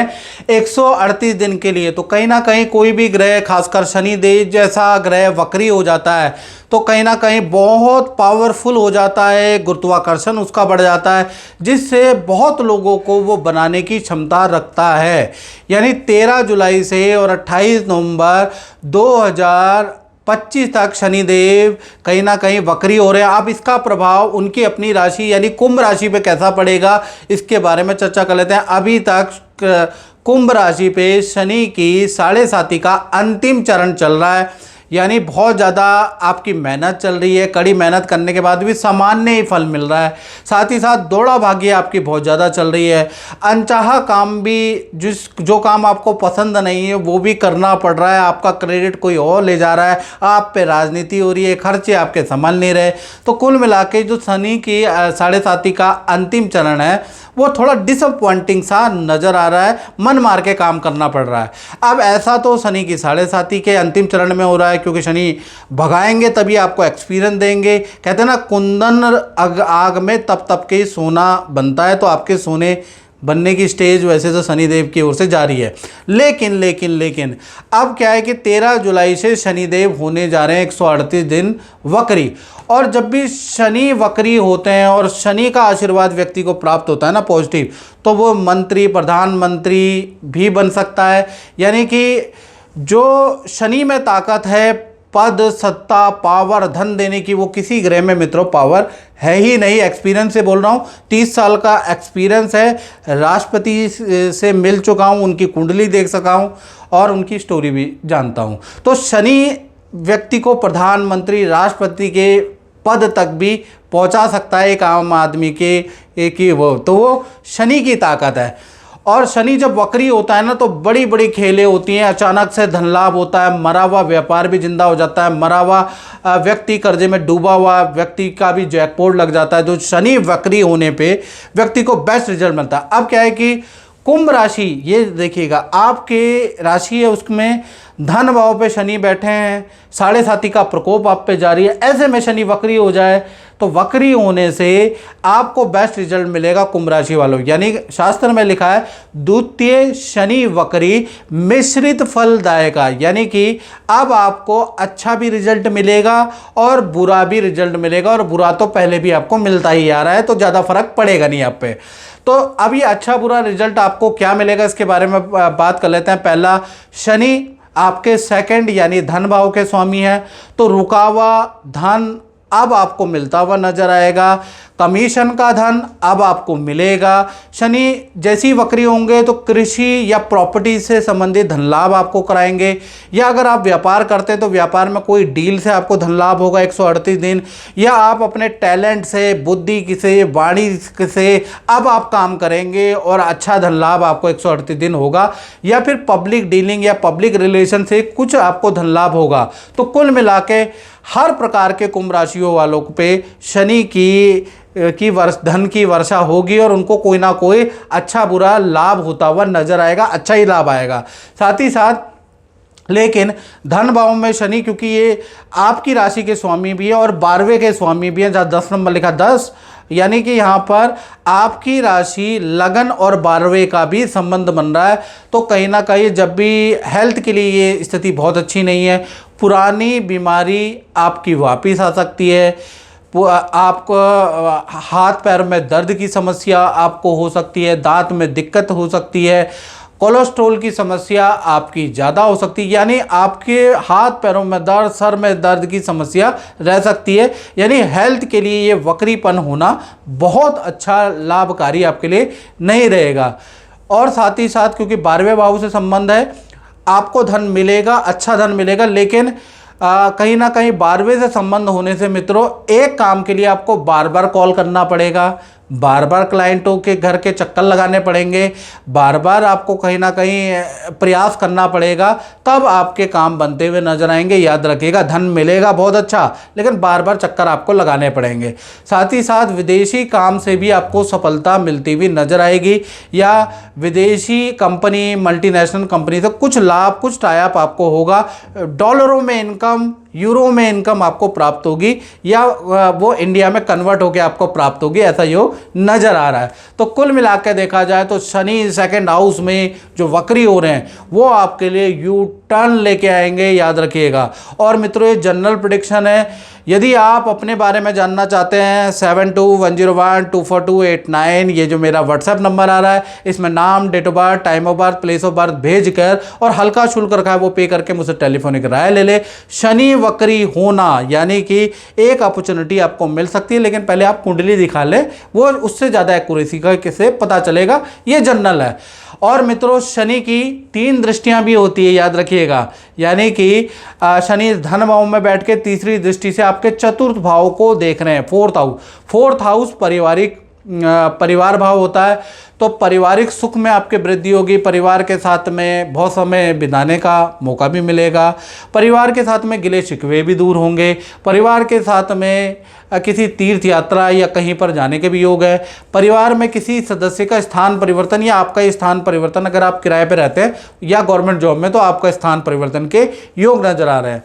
138 दिन के लिए। तो कहीं ना कहीं कोई भी ग्रह, खासकर शनिदेव जैसा ग्रह वक्री हो जाता है तो कहीं ना कहीं बहुत पावरफुल हो जाता है, गुरुत्वाकर्षण उसका बढ़ जाता है, जिससे बहुत लोगों को वो बनाने की क्षमता रखता है। यानी 13 जुलाई से और 28 नवंबर 2025 तक शनिदेव कहीं ना कहीं वक्री हो रहे हैं। अब इसका प्रभाव उनकी अपनी राशि यानी कुंभ राशि पे कैसा पड़ेगा, इसके बारे में चर्चा कर लेते हैं। अभी तक कुंभ राशि पे शनि की 7.5 का अंतिम चरण चल रहा है, यानी बहुत ज़्यादा आपकी मेहनत चल रही है। कड़ी मेहनत करने के बाद भी सामान्य ही फल मिल रहा है। साथ ही साथ दौड़ा भागी आपकी बहुत ज़्यादा चल रही है। अनचाहा काम भी, जो काम आपको पसंद नहीं है वो भी करना पड़ रहा है। आपका क्रेडिट कोई और ले जा रहा है, आप पे राजनीति हो रही है, खर्चे आपके संभल नहीं रहे। तो कुल मिला के जो शनि की 7.5 का अंतिम चरण है वो थोड़ा डिसअपॉइंटिंग सा नज़र आ रहा है, मन मार के काम करना पड़ रहा है। अब ऐसा तो शनि की 7.5 के अंतिम चरण में हो रहा है, क्योंकि शनि भगाएंगे तभी आपको एक्सपीरियंस देंगे। कहते हैं ना कुंदन आग में तप तप के सोना बनता है, तो आपके सोने बनने की स्टेज वैसे तो शनिदेव की ओर से जारी है। लेकिन अब क्या है कि 13 जुलाई से शनिदेव होने जा रहे हैं 138 दिन वक्री। और जब भी शनि वक्री होते हैं और शनि का आशीर्वाद व्यक्ति को प्राप्त होता है ना पॉजिटिव, तो वो मंत्री, प्रधानमंत्री भी बन सकता है। यानी कि जो शनि में ताकत है, पद, सत्ता, पावर, धन देने की, वो किसी ग्रह में मित्रों पावर है ही नहीं। एक्सपीरियंस से बोल रहा हूँ, 30 साल का एक्सपीरियंस है। राष्ट्रपति से मिल चुका हूँ, उनकी कुंडली देख सका हूँ और उनकी स्टोरी भी जानता हूँ। तो शनि व्यक्ति को प्रधानमंत्री, राष्ट्रपति के पद तक भी पहुंचा सकता है एक आम आदमी के एक ही वो, तो वो शनि की ताकत है। और शनि जब वक्री होता है ना तो बड़ी बड़ी खेलें होती हैं, अचानक से धन लाभ होता है, मरा हुआ व्यापार भी जिंदा हो जाता है, मरा हुआ व्यक्ति कर्जे में डूबा हुआ व्यक्ति का भी जैकपॉट लग जाता है। जो शनि वक्री होने पे व्यक्ति को बेस्ट रिजल्ट मिलता है। अब क्या है कि कुंभ राशि, ये देखिएगा आपके राशि है उसमें धन भाव पे शनि बैठे हैं, 7.5 का प्रकोप आप पे जारी है। ऐसे में शनि वक्री हो जाए तो वक्री होने से आपको बेस्ट रिजल्ट मिलेगा कुंभ राशि वालों। यानी शास्त्र में लिखा है द्वितीय शनि वक्री मिश्रित फलदायक, यानी कि अब आपको अच्छा भी रिजल्ट मिलेगा और बुरा भी रिजल्ट मिलेगा। और बुरा तो पहले भी आपको मिलता ही आ रहा है, तो ज़्यादा फर्क पड़ेगा नहीं आप पे। तो अब ये अच्छा बुरा रिजल्ट आपको क्या मिलेगा इसके बारे में बात कर लेते हैं। पहला, शनि आपके सेकंड यानी धन भाव के स्वामी है, तो रुका हुआ धन अब आपको मिलता हुआ नजर आएगा। कमीशन का धन अब आपको मिलेगा। शनि जैसी वक्री होंगे तो कृषि या प्रॉपर्टी से संबंधित धन लाभ आपको कराएंगे, या अगर आप व्यापार करते हैं तो व्यापार में कोई डील से आपको धन लाभ होगा 138 दिन, या आप अपने टैलेंट से, बुद्धि से, वाणी से अब आप काम करेंगे और अच्छा धन लाभ आपको 138 दिन होगा, या फिर पब्लिक डीलिंग या पब्लिक रिलेशन से कुछ आपको धन लाभ होगा। तो कुल मिला के हर प्रकार के कुंभ राशियों वालों पे शनि धन की वर्षा होगी और उनको कोई ना कोई अच्छा बुरा लाभ होता हुआ नजर आएगा, अच्छा ही लाभ आएगा। साथ ही साथ लेकिन धन भाव में शनि, क्योंकि ये आपकी राशि के स्वामी भी है और 12वें के स्वामी भी हैं, जहाँ 10 नंबर लिखा 10, यानी कि यहाँ पर आपकी राशि लगन और 12वें का भी संबंध बन रहा है। तो कहीं ना कहीं जब भी हेल्थ के लिए ये स्थिति बहुत अच्छी नहीं है, पुरानी बीमारी आपकी वापस आ सकती है, आपको हाथ पैर में दर्द की समस्या आपको हो सकती है, दांत में दिक्कत हो सकती है, कोलेस्ट्रॉल की समस्या आपकी ज़्यादा हो सकती है, यानी आपके हाथ पैरों में दर्द, सर में दर्द की समस्या रह सकती है। यानी हेल्थ के लिए ये वक्रीपन होना बहुत अच्छा लाभकारी आपके लिए नहीं रहेगा। और साथ ही साथ क्योंकि 12वें भाव से संबंध है, आपको धन मिलेगा, अच्छा धन मिलेगा, लेकिन कहीं ना कहीं 12वें से संबंध होने से मित्रों एक काम के लिए आपको बार बार कॉल करना पड़ेगा, बार बार क्लाइंटों के घर के चक्कर लगाने पड़ेंगे, बार बार आपको कहीं ना कहीं प्रयास करना पड़ेगा, तब आपके काम बनते हुए नजर आएंगे। याद रखिएगा, धन मिलेगा बहुत अच्छा, लेकिन बार बार चक्कर आपको लगाने पड़ेंगे। साथ ही साथ विदेशी काम से भी आपको सफलता मिलती हुई नजर आएगी, या विदेशी कंपनी, मल्टीनेशनल कंपनी से कुछ लाभ, कुछ टाइप आपको होगा। डॉलरों में इनकम, यूरो में इनकम आपको प्राप्त होगी, या वो इंडिया में कन्वर्ट होकर आपको प्राप्त होगी, ऐसा योग नजर आ रहा है। तो कुल मिलाकर देखा जाए तो शनि सेकंड हाउस में जो वक्री हो रहे हैं वो आपके लिए यू टर्न लेके आएंगे, याद रखिएगा। और मित्रों ये जनरल प्रेडिक्शन है। यदि आप अपने बारे में जानना चाहते हैं 7210124289, ये जो मेरा व्हाट्सएप नंबर आ रहा है, इसमें नाम, date of birth, time of birth, place of birth भेज कर और हल्का शुल्क रखा है वो पे करके मुझसे टेलीफोनिक राय ले ले। शनि वक्री होना यानी कि एक अपॉर्चुनिटी आपको मिल सकती है, लेकिन पहले आप कुंडली दिखा ले, वो उससे ज़्यादा एक्यूरेसी का किसे पता चलेगा। ये जनरल है। और मित्रों फोर की 3 दृष्टियां भी होती है, याद रखिएगा। यानी कि शनि धन भाव में बैठ के तीसरी दृष्टि से आपके चतुर्थ भाव को देख रहे हैं, फोर्थ हाउस परिवार भाव होता है। तो पारिवारिक सुख में आपके वृद्धि होगी, परिवार के साथ में बहुत समय बिताने का मौका भी मिलेगा, परिवार के साथ में गिले शिकवे भी दूर होंगे, परिवार के साथ में किसी तीर्थ यात्रा या कहीं पर जाने के भी योग है, परिवार में किसी सदस्य का स्थान परिवर्तन या आपका ही स्थान परिवर्तन, अगर आप किराए पर रहते हैं या गवर्नमेंट जॉब में तो आपका स्थान परिवर्तन के योग नजर आ रहे हैं।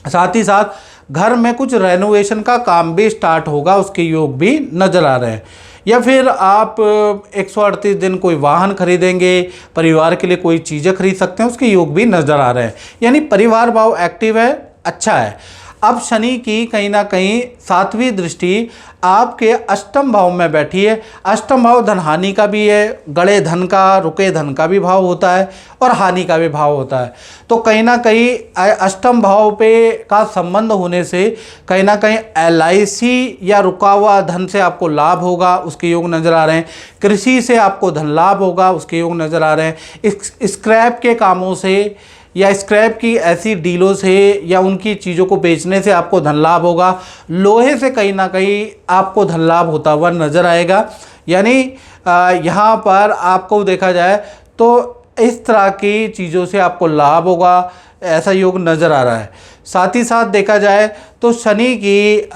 साथ ही साथ घर में कुछ रेनोवेशन का काम भी स्टार्ट होगा, उसके योग भी नजर आ रहे हैं। या फिर आप 138 दिन कोई वाहन खरीदेंगे, परिवार के लिए कोई चीज़ें खरीद सकते हैं, उसके योग भी नजर आ रहे हैं। यानी परिवार भाव एक्टिव है, अच्छा है। अब शनि की कहीं ना कहीं 7वीं दृष्टि आपके अष्टम भाव में बैठी है। अष्टम भाव धन हानि का भी है, गड़े धन का, रुके धन का भी भाव होता है और हानि का भी भाव होता है। तो कहीं ना कहीं अष्टम भाव पे का संबंध होने से कहीं ना कहीं LIC या रुका हुआ धन से आपको लाभ होगा, उसके योग नज़र आ रहे हैं। कृषि से आपको धन लाभ होगा, उसके योग नज़र आ रहे हैं। स्क्रैप के कामों से या स्क्रैप की ऐसी डीलों से या उनकी चीज़ों को बेचने से आपको धन लाभ होगा। लोहे से कहीं ना कहीं आपको धन लाभ होता हुआ नज़र आएगा। यानी यहाँ पर आपको देखा जाए तो इस तरह की चीज़ों से आपको लाभ होगा, ऐसा योग नज़र आ रहा है। साथ ही साथ देखा जाए तो शनि की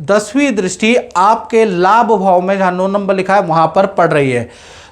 10वीं दृष्टि आपके लाभ भाव में, जहाँ 9 नंबर लिखा है वहाँ पर पड़ रही है।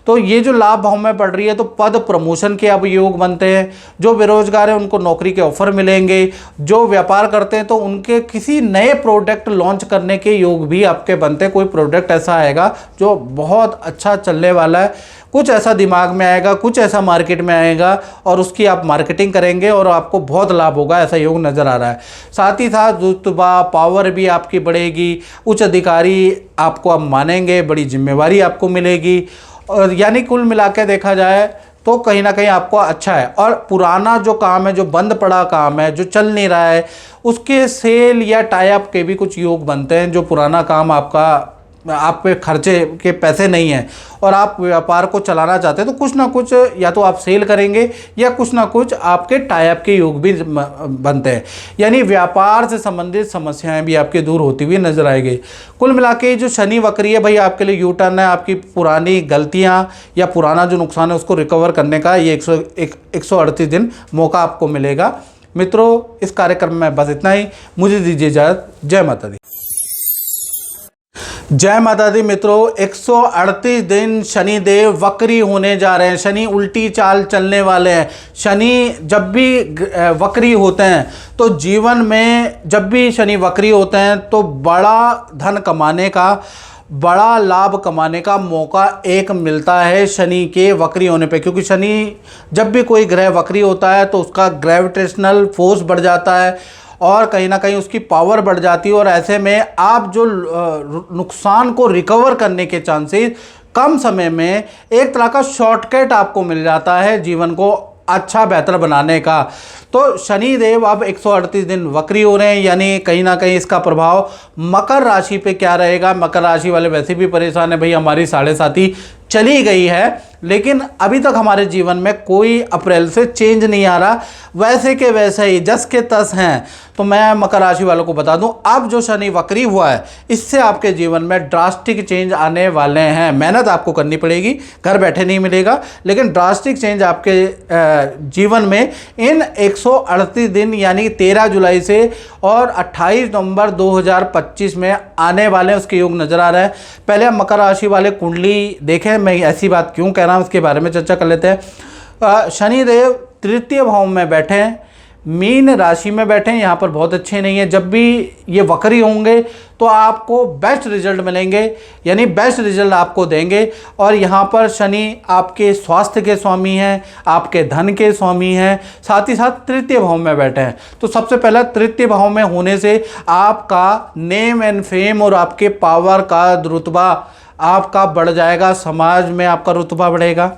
तो ये जो लाभ भाव में पड़ रही है तो पद प्रमोशन के अब योग बनते हैं। जो बेरोजगार हैं उनको नौकरी के ऑफर मिलेंगे। जो व्यापार करते हैं तो उनके किसी नए प्रोडक्ट लॉन्च करने के योग भी आपके बनते हैं। कोई प्रोडक्ट ऐसा आएगा जो बहुत अच्छा चलने वाला है, कुछ ऐसा दिमाग में आएगा, कुछ ऐसा मार्केट में आएगा और उसकी आप मार्केटिंग करेंगे और आपको बहुत लाभ होगा, ऐसा योग नज़र आ रहा है। साथ ही साथ रुतबा पावर भी आपकी बढ़ेगी, उच्च अधिकारी आपको अब मानेंगे, बड़ी जिम्मेवारी आपको मिलेगी। और यानी कुल मिला के देखा जाए तो कहीं ना कहीं आपको अच्छा है। और पुराना जो काम है, जो बंद पड़ा काम है, जो चल नहीं रहा है, उसके सेल या टाई अप के भी कुछ योग बनते हैं। जो पुराना काम आपका, आप पे खर्चे के पैसे नहीं हैं और आप व्यापार को चलाना चाहते हैं तो कुछ ना कुछ या तो आप सेल करेंगे या कुछ ना कुछ आपके टाई अप के योग भी बनते हैं। यानी व्यापार से संबंधित समस्याएं भी आपके दूर होती हुई नजर आएगी। कुल मिला के जो शनि वक्री है भाई, आपके लिए यू टर्न है। आपकी पुरानी गलतियां या पुराना जो नुकसान है उसको रिकवर करने का ये 138 दिन मौका आपको मिलेगा। मित्रों, इस कार्यक्रम में बस इतना ही। मुझे दीजिए इजाजत। जय माता दी। जय माता दी। मित्रों, 138 दिन शनि देव वक्री होने जा रहे हैं। शनि उल्टी चाल चलने वाले हैं। शनि जब भी वक्री होते हैं तो जीवन में, जब भी शनि वक्री होते हैं तो बड़ा धन कमाने का, बड़ा लाभ कमाने का मौका एक मिलता है शनि के वक्री होने पे। क्योंकि शनि जब भी कोई ग्रह वक्री होता है तो उसका ग्रेविटेशनल फोर्स बढ़ जाता है और कहीं ना कहीं उसकी पावर बढ़ जाती है। और ऐसे में आप जो नुकसान को रिकवर करने के चांसेस कम समय में, एक तरह का शॉर्टकट आपको मिल जाता है जीवन को अच्छा बेहतर बनाने का। तो शनि देव अब 138 दिन वक्री हो रहे हैं। यानी कहीं ना कहीं इसका प्रभाव मकर राशि पे क्या रहेगा। मकर राशि वाले वैसे भी परेशान है भाई, हमारी 7.5 चली गई है लेकिन अभी तक हमारे जीवन में कोई अप्रैल से चेंज नहीं आ रहा, वैसे के वैसे ही जस के तस हैं। तो मैं मकर राशि वालों को बता दूं, अब जो शनि वक्री हुआ है इससे आपके जीवन में ड्रास्टिक चेंज आने वाले हैं। मेहनत आपको करनी पड़ेगी, घर बैठे नहीं मिलेगा, लेकिन ड्रास्टिक चेंज आपके जीवन में इन 138 दिन यानी 13 जुलाई से और 28 नवंबर 2025 में आने वाले हैं, उसके योग नजर आ रहा है। पहले हम मकर राशि वाले कुंडली देखें। मैं ऐसी बात क्यों कह रहा हूं उसके बारे में चर्चा कर लेते हैं। शनिदेव तृतीय भाव में बैठे हैं, मीन राशि में बैठे हैं, यहाँ पर बहुत अच्छे नहीं है। जब भी ये वक्री होंगे तो आपको बेस्ट रिजल्ट मिलेंगे, यानी बेस्ट रिजल्ट आपको देंगे। और यहाँ पर शनि आपके स्वास्थ्य के स्वामी हैं, आपके धन के स्वामी हैं, साथ ही साथ तृतीय भाव में बैठे हैं। तो सबसे पहला तृतीय भाव में होने से आपका नेम एंड फेम और आपके पावर का रुतबा आपका बढ़ जाएगा। समाज में आपका रुतबा बढ़ेगा,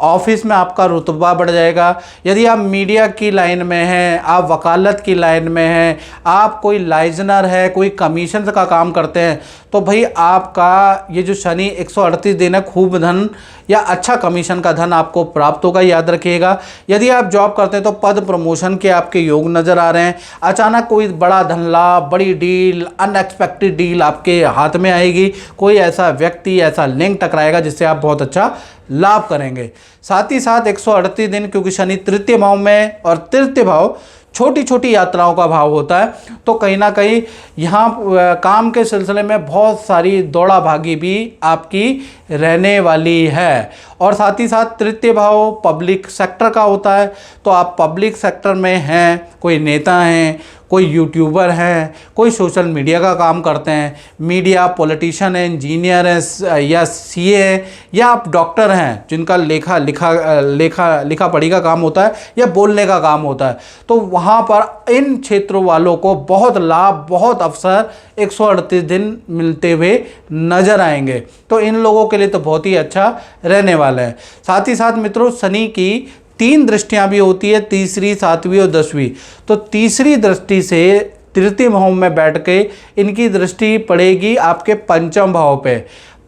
ऑफिस में आपका रुतबा बढ़ जाएगा। यदि आप मीडिया की लाइन में हैं, आप वकालत की लाइन में हैं, आप कोई लाइजनर है, कोई कमीशन का काम करते हैं, तो भाई आपका ये जो शनि 138 दिन है, खूब धन या अच्छा कमीशन का धन आपको प्राप्त होगा, याद रखिएगा। यदि आप जॉब करते हैं तो पद प्रमोशन के आपके योग नज़र आ रहे हैं। अचानक कोई बड़ा धन लाभ, बड़ी डील, अनएक्सपेक्टेड डील आपके हाथ में आएगी। कोई ऐसा व्यक्ति, ऐसा लिंक टकराएगा जिससे आप बहुत अच्छा लाभ करेंगे। साथ ही साथ 138 दिन, क्योंकि शनि तृतीय भाव में और तृतीय भाव छोटी छोटी यात्राओं का भाव होता है, तो कहीं ना कहीं यहाँ काम के सिलसिले में बहुत सारी दौड़ा भागी भी आपकी रहने वाली है। और साथ ही साथ तृतीय भाव पब्लिक सेक्टर का होता है, तो आप पब्लिक सेक्टर में हैं, कोई नेता हैं, कोई यूट्यूबर हैं, कोई सोशल मीडिया का काम करते हैं, मीडिया, पॉलिटिशियन हैं, इंजीनियर हैं या सीए हैं, या आप डॉक्टर हैं जिनका लिखा पढ़ी का काम होता है या बोलने का काम होता है, तो वहाँ पर इन क्षेत्रों वालों को बहुत लाभ, बहुत अवसर 138 दिन मिलते हुए नजर आएंगे। तो इन लोगों के लिए तो बहुत ही अच्छा रहने वाला है। साथ ही साथ मित्रों, शनि की 3 दृष्टियां भी होती है, तीसरी, 7वीं और 10वीं। तो तीसरी दृष्टि से तृतीय भाव में बैठ के इनकी दृष्टि पड़ेगी आपके पंचम भाव पे।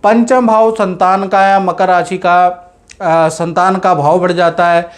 पंचम भाव संतान का है, मकर राशि का संतान का भाव बढ़ जाता है।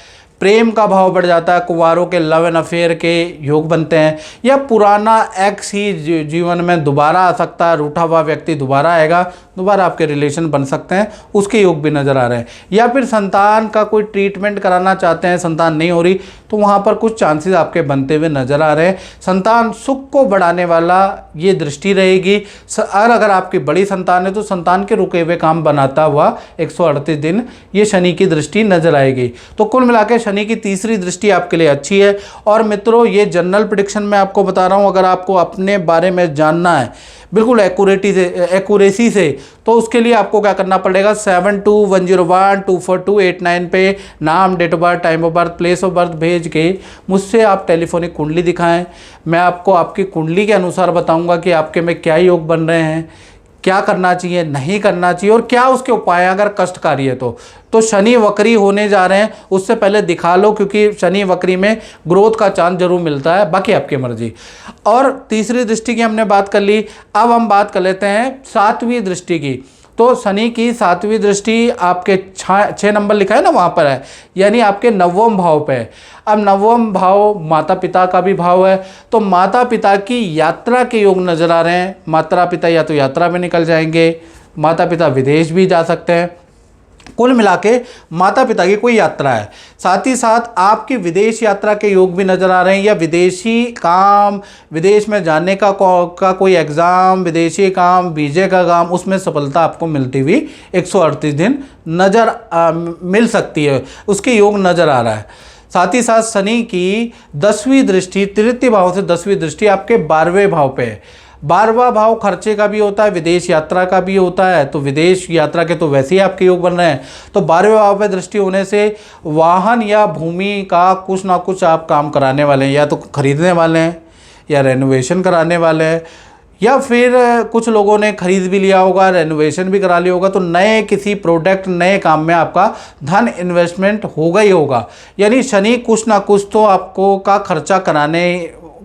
प्रेम का भाव बढ़ जाता है, कुंवारों के लव एंड अफेयर के योग बनते हैं, या पुराना एक्स ही जीवन में दोबारा आ सकता है, रूठा हुआ व्यक्ति दोबारा आएगा, दोबारा आपके रिलेशन बन सकते हैं, उसके योग भी नज़र आ रहे हैं। या फिर संतान का कोई ट्रीटमेंट कराना चाहते हैं, संतान नहीं हो रही, तो वहाँ पर कुछ चांसेस आपके बनते हुए नज़र आ रहे हैं। संतान सुख को बढ़ाने वाला ये दृष्टि रहेगी। और अगर आपकी बड़ी संतान है तो संतान के रुके हुए काम बनाता हुआ 138 दिन ये शनि की दृष्टि नजर आएगी। तो कुल मिलाकर शनि की तीसरी दृष्टि आपके लिए अच्छी है। और मित्रों, ये जनरल प्रेडिक्शन मैं आपको बता रहा हूँ, अगर आपको अपने बारे में जानना है बिल्कुल एक्यूरेसी से, तो उसके लिए आपको क्या करना पड़ेगा, 7210124289 पे नाम, date of birth, time of birth, place of birth भेज के मुझसे आप टेलीफोनिक कुंडली दिखाएं। मैं आपको आपकी कुंडली के अनुसार बताऊंगा कि आपके में क्या योग बन रहे हैं, क्या करना चाहिए, नहीं करना चाहिए, और क्या उसके उपाय अगर कष्टकारी है तो शनि वक्री होने जा रहे हैं, उससे पहले दिखा लो, क्योंकि शनि वक्री में ग्रोथ का चांस जरूर मिलता है, बाकी आपकी मर्जी। और तीसरी दृष्टि की हमने बात कर ली, अब हम बात कर लेते हैं सातवीं दृष्टि की। तो शनि की सातवीं दृष्टि आपके 6 नंबर लिखा है ना, वहाँ पर है, यानी आपके नवम भाव पे है। अब नवम भाव माता पिता का भी भाव है, तो माता पिता की यात्रा के योग नज़र आ रहे हैं। माता पिता या तो यात्रा में निकल जाएंगे, माता पिता विदेश भी जा सकते हैं। कुल मिला के माता पिता की कोई यात्रा है, साथ ही साथ आपकी विदेश यात्रा के योग भी नज़र आ रहे हैं, या विदेशी काम, विदेश में जाने का कोई एग्ज़ाम, विदेशी काम, वीजे का काम, उसमें सफलता आपको मिलती हुई 138 दिन मिल सकती है, उसके योग नज़र आ रहा है। साथ ही साथ शनि की 10वीं दृष्टि, तृतीय भाव से 10वीं दृष्टि आपके 12वें भाव पे है। 12वां भाव खर्चे का भी होता है, विदेश यात्रा का भी होता है, तो विदेश यात्रा के तो वैसे ही आपके योग बन रहे हैं। तो 12वें भाव पे दृष्टि होने से वाहन या भूमि का कुछ ना कुछ आप काम कराने वाले हैं, या तो खरीदने वाले हैं, या रेनोवेशन कराने वाले हैं, या फिर कुछ लोगों ने खरीद भी लिया होगा, रेनोवेशन भी करा लिया होगा, तो नए किसी प्रोडक्ट, नए काम में आपका धन इन्वेस्टमेंट होगा ही होगा। यानी शनि कुछ ना कुछ तो आपको का खर्चा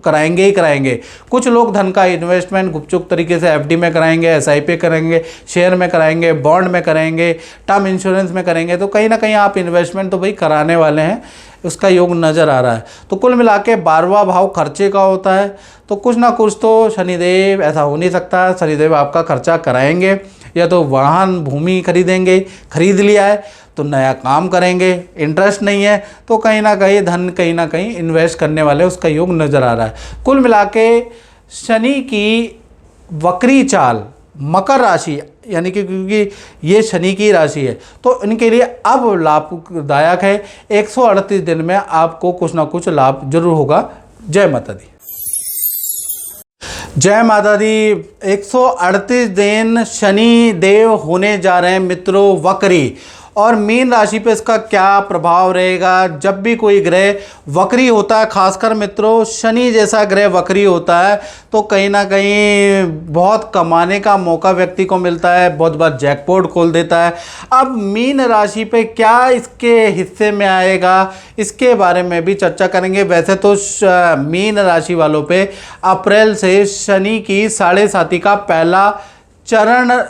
कराएंगे ही कराएंगे। कुछ लोग धन का इन्वेस्टमेंट गुपचुप तरीके से एफडी में कराएंगे, एसआईपी करेंगे, शेयर में कराएंगे, बॉन्ड में करेंगे, टर्म इंश्योरेंस में करेंगे, तो कहीं ना कहीं आप इन्वेस्टमेंट तो भाई कराने वाले हैं, उसका योग नज़र आ रहा है। तो कुल मिला के 12वां भाव खर्चे का होता है, तो कुछ ना कुछ तो शनिदेव, ऐसा हो नहीं सकता शनिदेव आपका खर्चा कराएंगे, या तो वाहन भूमि खरीदेंगे, खरीद लिया है तो नया काम करेंगे, इंटरेस्ट नहीं है तो कहीं ना कहीं धन कहीं ना कहीं इन्वेस्ट करने वाले, उसका योग नज़र आ रहा है। कुल मिला के शनि की वक्री चाल मकर राशि, यानी कि क्योंकि ये शनि की राशि है तो इनके लिए अब लाभदायक है। 138 दिन में आपको कुछ ना कुछ लाभ जरूर होगा। जय माता दी। जय माता दी। 138 दिन शनि देव होने जा रहे हैं मित्रों वक्री, और मीन राशि पे इसका क्या प्रभाव रहेगा। जब भी कोई ग्रह वक्री होता है, खासकर मित्रों शनि जैसा ग्रह वक्री होता है, तो कहीं ना कहीं बहुत कमाने का मौका व्यक्ति को मिलता है, बहुत बार जैकपॉट खोल देता है। अब मीन राशि पे क्या इसके हिस्से में आएगा, इसके बारे में भी चर्चा करेंगे। वैसे तो मीन राशि वालों पे अप्रैल से शनि की 7.5 का पहला चरण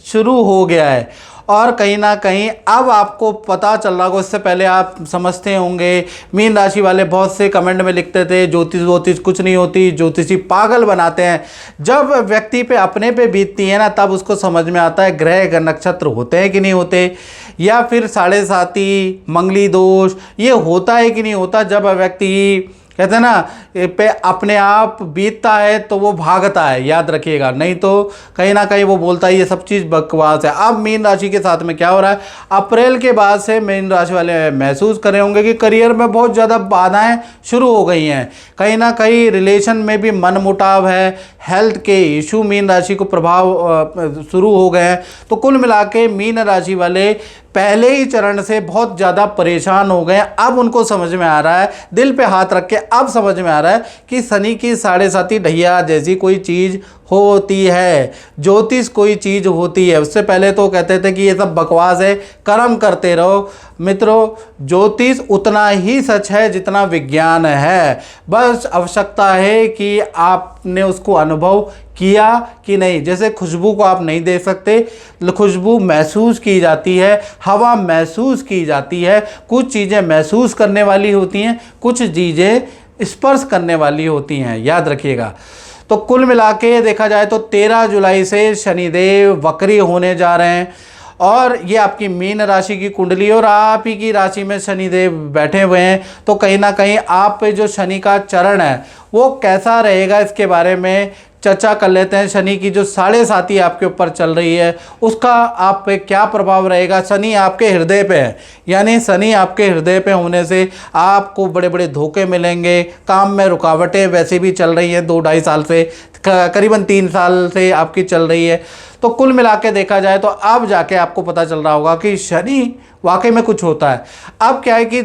शुरू हो गया है, और कहीं ना कहीं अब आपको पता चल रहा होगा, इससे पहले आप समझते होंगे, मीन राशि वाले बहुत से कमेंट में लिखते थे ज्योतिष कुछ नहीं होती, ज्योतिषी पागल बनाते हैं। जब व्यक्ति पे अपने पे बीतती है ना, तब उसको समझ में आता है ग्रह नक्षत्र होते हैं कि नहीं होते, या फिर 7.5 मंगली दोष ये होता है कि नहीं होता। जब व्यक्ति कहते हैं ना पे अपने आप बीतता है तो वो भागता है, याद रखिएगा, नहीं तो कहीं ना कहीं वो बोलता है ये सब चीज़ बकवास है। अब मीन राशि के साथ में क्या हो रहा है, अप्रैल के बाद से मीन राशि वाले महसूस कर रहे होंगे कि करियर में बहुत ज़्यादा बाधाएं शुरू हो गई हैं, कहीं ना कहीं रिलेशन में भी मनमुटाव है, हेल्थ के इशू मीन राशि को प्रभाव शुरू हो गए हैं। तो कुल मिला के मीन राशि वाले पहले ही चरण से बहुत ज़्यादा परेशान हो गए। अब उनको समझ में आ रहा है, दिल पे हाथ रख के अब समझ में आ रहा है कि शनि की 7.5 ढैया जैसी कोई चीज़ होती है। ज्योतिष कोई चीज़ होती है। उससे पहले तो कहते थे कि ये सब बकवास है, कर्म करते रहो। मित्रों, ज्योतिष उतना ही सच है जितना विज्ञान है। बस आवश्यकता है कि आपने उसको अनुभव किया कि नहीं। जैसे खुशबू को आप नहीं देख सकते, खुशबू महसूस की जाती है, हवा महसूस की जाती है। कुछ चीज़ें महसूस करने वाली होती हैं, कुछ चीज़ें स्पर्श करने वाली होती हैं, याद रखिएगा। तो कुल मिला के देखा जाए तो 13 जुलाई से शनिदेव वक्री होने जा रहे हैं और ये आपकी मीन राशि की कुंडली और आप ही की राशि में शनिदेव बैठे हुए हैं। तो कहीं ना कहीं आप पे जो शनि का चरण है वो कैसा रहेगा, इसके बारे में चर्चा कर लेते हैं। शनि की जो 7.5 आपके ऊपर चल रही है उसका आप पे क्या प्रभाव रहेगा। शनि आपके हृदय पे है, यानी शनि आपके हृदय पे होने से आपको बड़े बड़े धोखे मिलेंगे। काम में रुकावटें वैसे भी चल रही हैं 2-2.5 साल से, करीबन 3 साल से आपकी चल रही है। तो कुल मिला के देखा जाए तो अब जाके आपको पता चल रहा होगा कि शनि वाकई में कुछ होता है। अब क्या है कि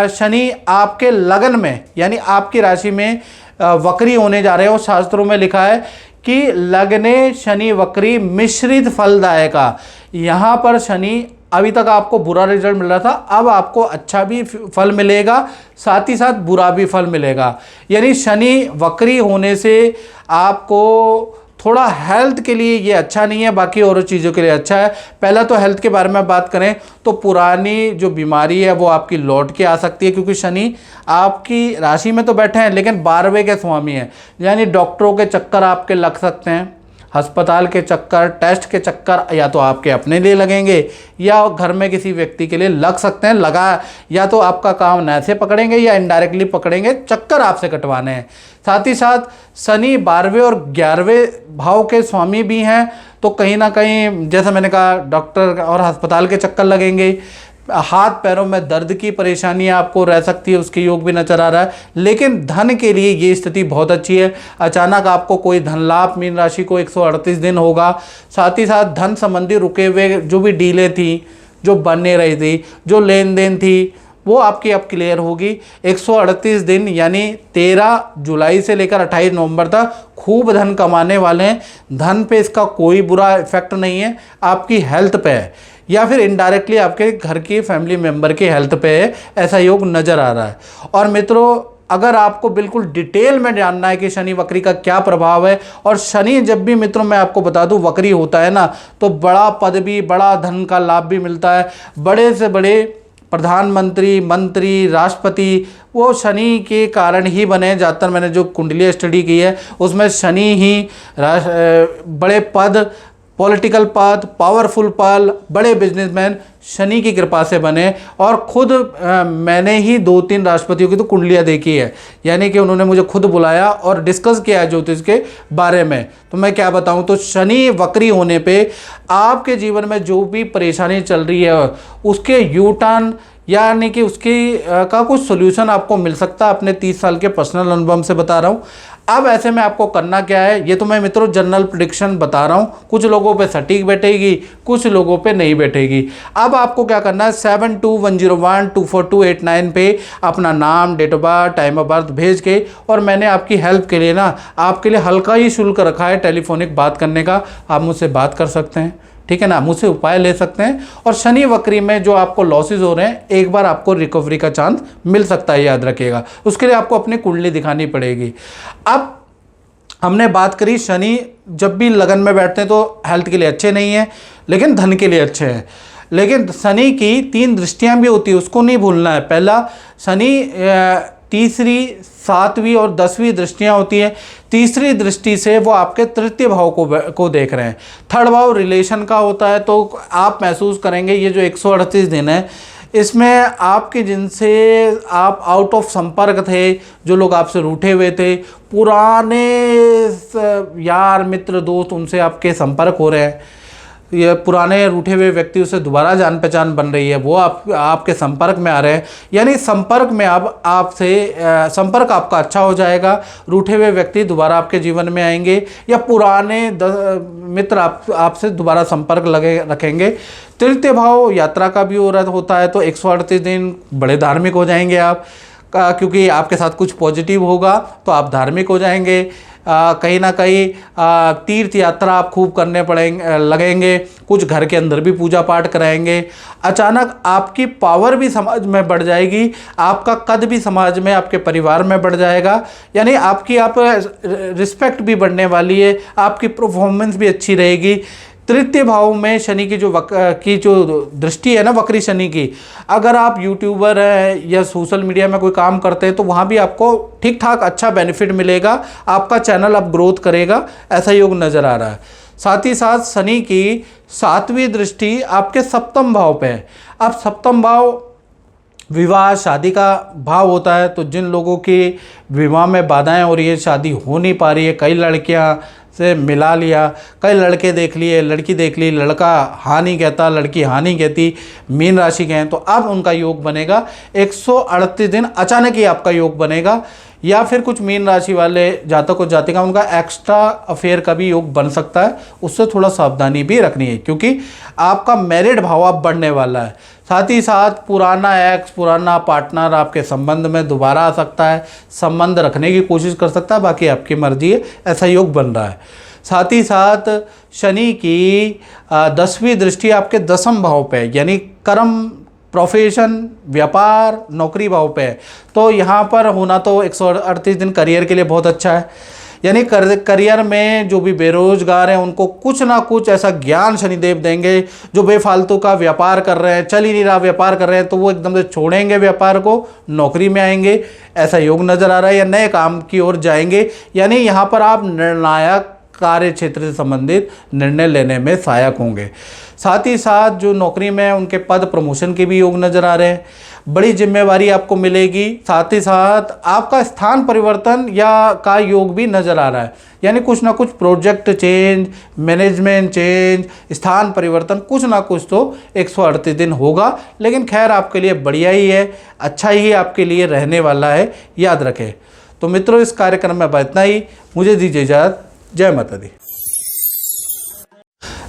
शनि आपके लगन में यानी आपकी राशि में वक्री होने जा रहे हो। शास्त्रों में लिखा है कि लग्ने शनि वक्री मिश्रित फलदायका। यहाँ पर शनि, अभी तक आपको बुरा रिजल्ट मिल रहा था, अब आपको अच्छा भी फल मिलेगा, साथ ही साथ बुरा भी फल मिलेगा। यानी शनि वक्री होने से आपको थोड़ा हेल्थ के लिए ये अच्छा नहीं है, बाकी और चीज़ों के लिए अच्छा है। पहला तो हेल्थ के बारे में बात करें तो पुरानी जो बीमारी है वो आपकी लौट के आ सकती है, क्योंकि शनि आपकी राशि में तो बैठे हैं लेकिन 12वें के स्वामी हैं। यानी डॉक्टरों के चक्कर आपके लग सकते हैं, अस्पताल के चक्कर, टेस्ट के चक्कर या तो आपके अपने लिए लगेंगे या घर में किसी व्यक्ति के लिए लग सकते हैं। लगा या तो आपका काम नैसे पकड़ेंगे या इनडायरेक्टली पकड़ेंगे, चक्कर आपसे कटवाने हैं। साथ ही साथ शनि 12वें और 11वें भाव के स्वामी भी हैं, तो कहीं ना कहीं जैसा मैंने कहा डॉक्टर और अस्पताल के चक्कर लगेंगे। हाथ पैरों में दर्द की परेशानी आपको रह सकती है, उसके योग भी नजर आ रहा है। लेकिन धन के लिए ये स्थिति बहुत अच्छी है। अचानक आपको कोई धन लाभ मीन राशि को 138 दिन होगा। साथ ही साथ धन संबंधी रुके हुए जो भी डीलें थी, जो बनने रही थी, जो लेन देन थी, वो आपकी अब क्लियर होगी। 138 दिन यानी 13 जुलाई से लेकर 28 नवंबर तक खूब धन कमाने वाले हैं। धन पे इसका कोई बुरा इफेक्ट नहीं है, आपकी हेल्थ पे है या फिर इनडायरेक्टली आपके घर की फैमिली मेंबर की हेल्थ पे है, ऐसा योग नज़र आ रहा है। और मित्रों, अगर आपको बिल्कुल डिटेल में जानना है कि शनि वक्री का क्या प्रभाव है, और शनि जब भी मित्रों मैं आपको बता दूं वक्री होता है ना, तो बड़ा पदवी, बड़ा धन का लाभ भी मिलता है। बड़े से बड़े प्रधानमंत्री, मंत्री, राष्ट्रपति वो शनि के कारण ही बने। ज़्यादातर मैंने जो कुंडली स्टडी की है उसमें शनि ही बड़े पद, पॉलिटिकल पद, पावरफुल पद, बड़े बिजनेसमैन शनि की कृपा से बने। और खुद मैंने ही 2-3 राष्ट्रपतियों की तो कुंडलियाँ देखी है, यानी कि उन्होंने मुझे खुद बुलाया और डिस्कस किया है ज्योतिष के बारे में। तो मैं क्या बताऊं, तो शनि वक्री होने पे आपके जीवन में जो भी परेशानी चल रही है उसके यू टर्न यानी कि उसकी का कुछ सोल्यूशन आपको मिल सकता है। अपने 30 साल के पर्सनल अनुभव से बता रहा हूँ। अब ऐसे में आपको करना क्या है, ये तो मैं मित्रों जनरल प्रेडिक्शन बता रहा हूँ। कुछ लोगों पे सटीक बैठेगी, कुछ लोगों पे नहीं बैठेगी। अब आपको क्या करना है, 7210124289 पे अपना नाम, date of birth, time of birth भेज के, और मैंने आपकी हेल्प के लिए ना आपके लिए हल्का ही शुल्क रखा है टेलीफोनिक बात करने का। आप मुझसे बात कर सकते हैं, ठीक है ना, मुझसे उपाय ले सकते हैं। और शनि वक्री में जो आपको लॉसेज हो रहे हैं, एक बार आपको रिकवरी का चांस मिल सकता है, याद रखिएगा। उसके लिए आपको अपनी कुंडली दिखानी पड़ेगी। अब हमने बात करी शनि जब भी लगन में बैठते हैं तो हेल्थ के लिए अच्छे नहीं है, लेकिन धन के लिए अच्छे हैं। लेकिन शनि की 3 दृष्टियां भी होती है, उसको नहीं भूलना है। पहला, शनि तीसरी, 7वीं और 10वीं दृष्टियां होती हैं। तीसरी दृष्टि से वो आपके तृतीय भाव को देख रहे हैं। थर्ड भाव रिलेशन का होता है, तो आप महसूस करेंगे ये जो 138 दिन है इसमें आपके जिनसे आप आउट ऑफ संपर्क थे, जो लोग आपसे रूठे हुए थे, पुराने यार, मित्र, दोस्त, उनसे आपके संपर्क हो रहे हैं। ये पुराने रूठे हुए व्यक्तियों से दोबारा जान पहचान बन रही है, वो आपके संपर्क में आ रहे हैं। यानी संपर्क में अब आपसे संपर्क आपका अच्छा हो जाएगा। रूठे हुए व्यक्ति दोबारा आपके जीवन में आएंगे या पुराने मित्र आपसे दोबारा संपर्क रखेंगे। तृतीय भाव यात्रा का भी होता है, तो 138 दिन बड़े धार्मिक हो जाएंगे आप, क्योंकि आपके साथ कुछ पॉजिटिव होगा तो आप धार्मिक हो जाएंगे। कहीं ना कहीं तीर्थ यात्रा आप खूब करने पड़ेंगे लगेंगे, कुछ घर के अंदर भी पूजा पाठ कराएंगे। अचानक आपकी पावर भी समाज में बढ़ जाएगी, आपका कद भी समाज में, आपके परिवार में बढ़ जाएगा, यानी आपकी रिस्पेक्ट भी बढ़ने वाली है, आपकी परफॉर्मेंस भी अच्छी रहेगी। तृतीय भाव में शनि की जो दृष्टि है ना, वक्री शनि की, अगर आप यूट्यूबर हैं या सोशल मीडिया में कोई काम करते हैं तो वहाँ भी आपको ठीक ठाक अच्छा बेनिफिट मिलेगा, आपका चैनल अब ग्रोथ करेगा, ऐसा योग नज़र आ रहा है। साथ ही साथ शनि की 7वीं दृष्टि आपके सप्तम भाव पे है। अब सप्तम भाव विवाह शादी का भाव होता है, तो जिन लोगों की विवाह में बाधाएं हो रही है, शादी हो नहीं पा रही है, कई लड़कियां से मिला लिया, कई लड़के देख लिए, लड़की देख ली, लड़का हाँ नहीं कहता, लड़की हाँ नहीं कहती, मीन राशि के हैं, तो अब उनका योग बनेगा 138 दिन अचानक ही आपका योग बनेगा। या फिर कुछ मीन राशि वाले जातक और जातिका उनका एक्स्ट्रा अफेयर का भी योग बन सकता है, उससे थोड़ा सावधानी भी रखनी है क्योंकि आपका मैरिड भाव अब बढ़ने वाला है। साथ ही साथ पुराना एक्स, पुराना पार्टनर आपके संबंध में दोबारा आ सकता है, संबंध रखने की कोशिश कर सकता है, बाकी आपकी मर्जी है, ऐसा योग बन रहा है। साथ ही साथ शनि की 10वीं दृष्टि आपके 10म भाव पे, यानी कर्म, प्रोफेशन, व्यापार, नौकरी भाव पे है, तो यहाँ पर होना तो 138 दिन करियर के लिए बहुत अच्छा है। यानी करियर में जो भी बेरोजगार हैं उनको कुछ ना कुछ ऐसा ज्ञान शनिदेव देंगे, जो बेफालतू का व्यापार कर रहे हैं, चल ही नहीं रहा व्यापार कर रहे हैं, तो वो एकदम से छोड़ेंगे व्यापार को, नौकरी में आएंगे, ऐसा योग नज़र आ रहा है, या नए काम की ओर जाएंगे। यानी यहाँ पर आप निर्णायक कार्य क्षेत्र से संबंधित निर्णय लेने में सहायक होंगे। साथ ही साथ जो नौकरी में उनके पद प्रमोशन के भी योग नज़र आ रहे हैं, बड़ी जिम्मेवारी आपको मिलेगी। साथ ही साथ आपका स्थान परिवर्तन या का योग भी नज़र आ रहा है, यानी कुछ ना कुछ प्रोजेक्ट चेंज, मैनेजमेंट चेंज, स्थान परिवर्तन, कुछ ना कुछ तो 138 दिन होगा। लेकिन खैर आपके लिए बढ़िया ही है, अच्छा ही आपके लिए रहने वाला है, याद रखें। तो मित्रों, इस कार्यक्रम में इतना ही, मुझे दीजिए इजाज़त। जय माता दी।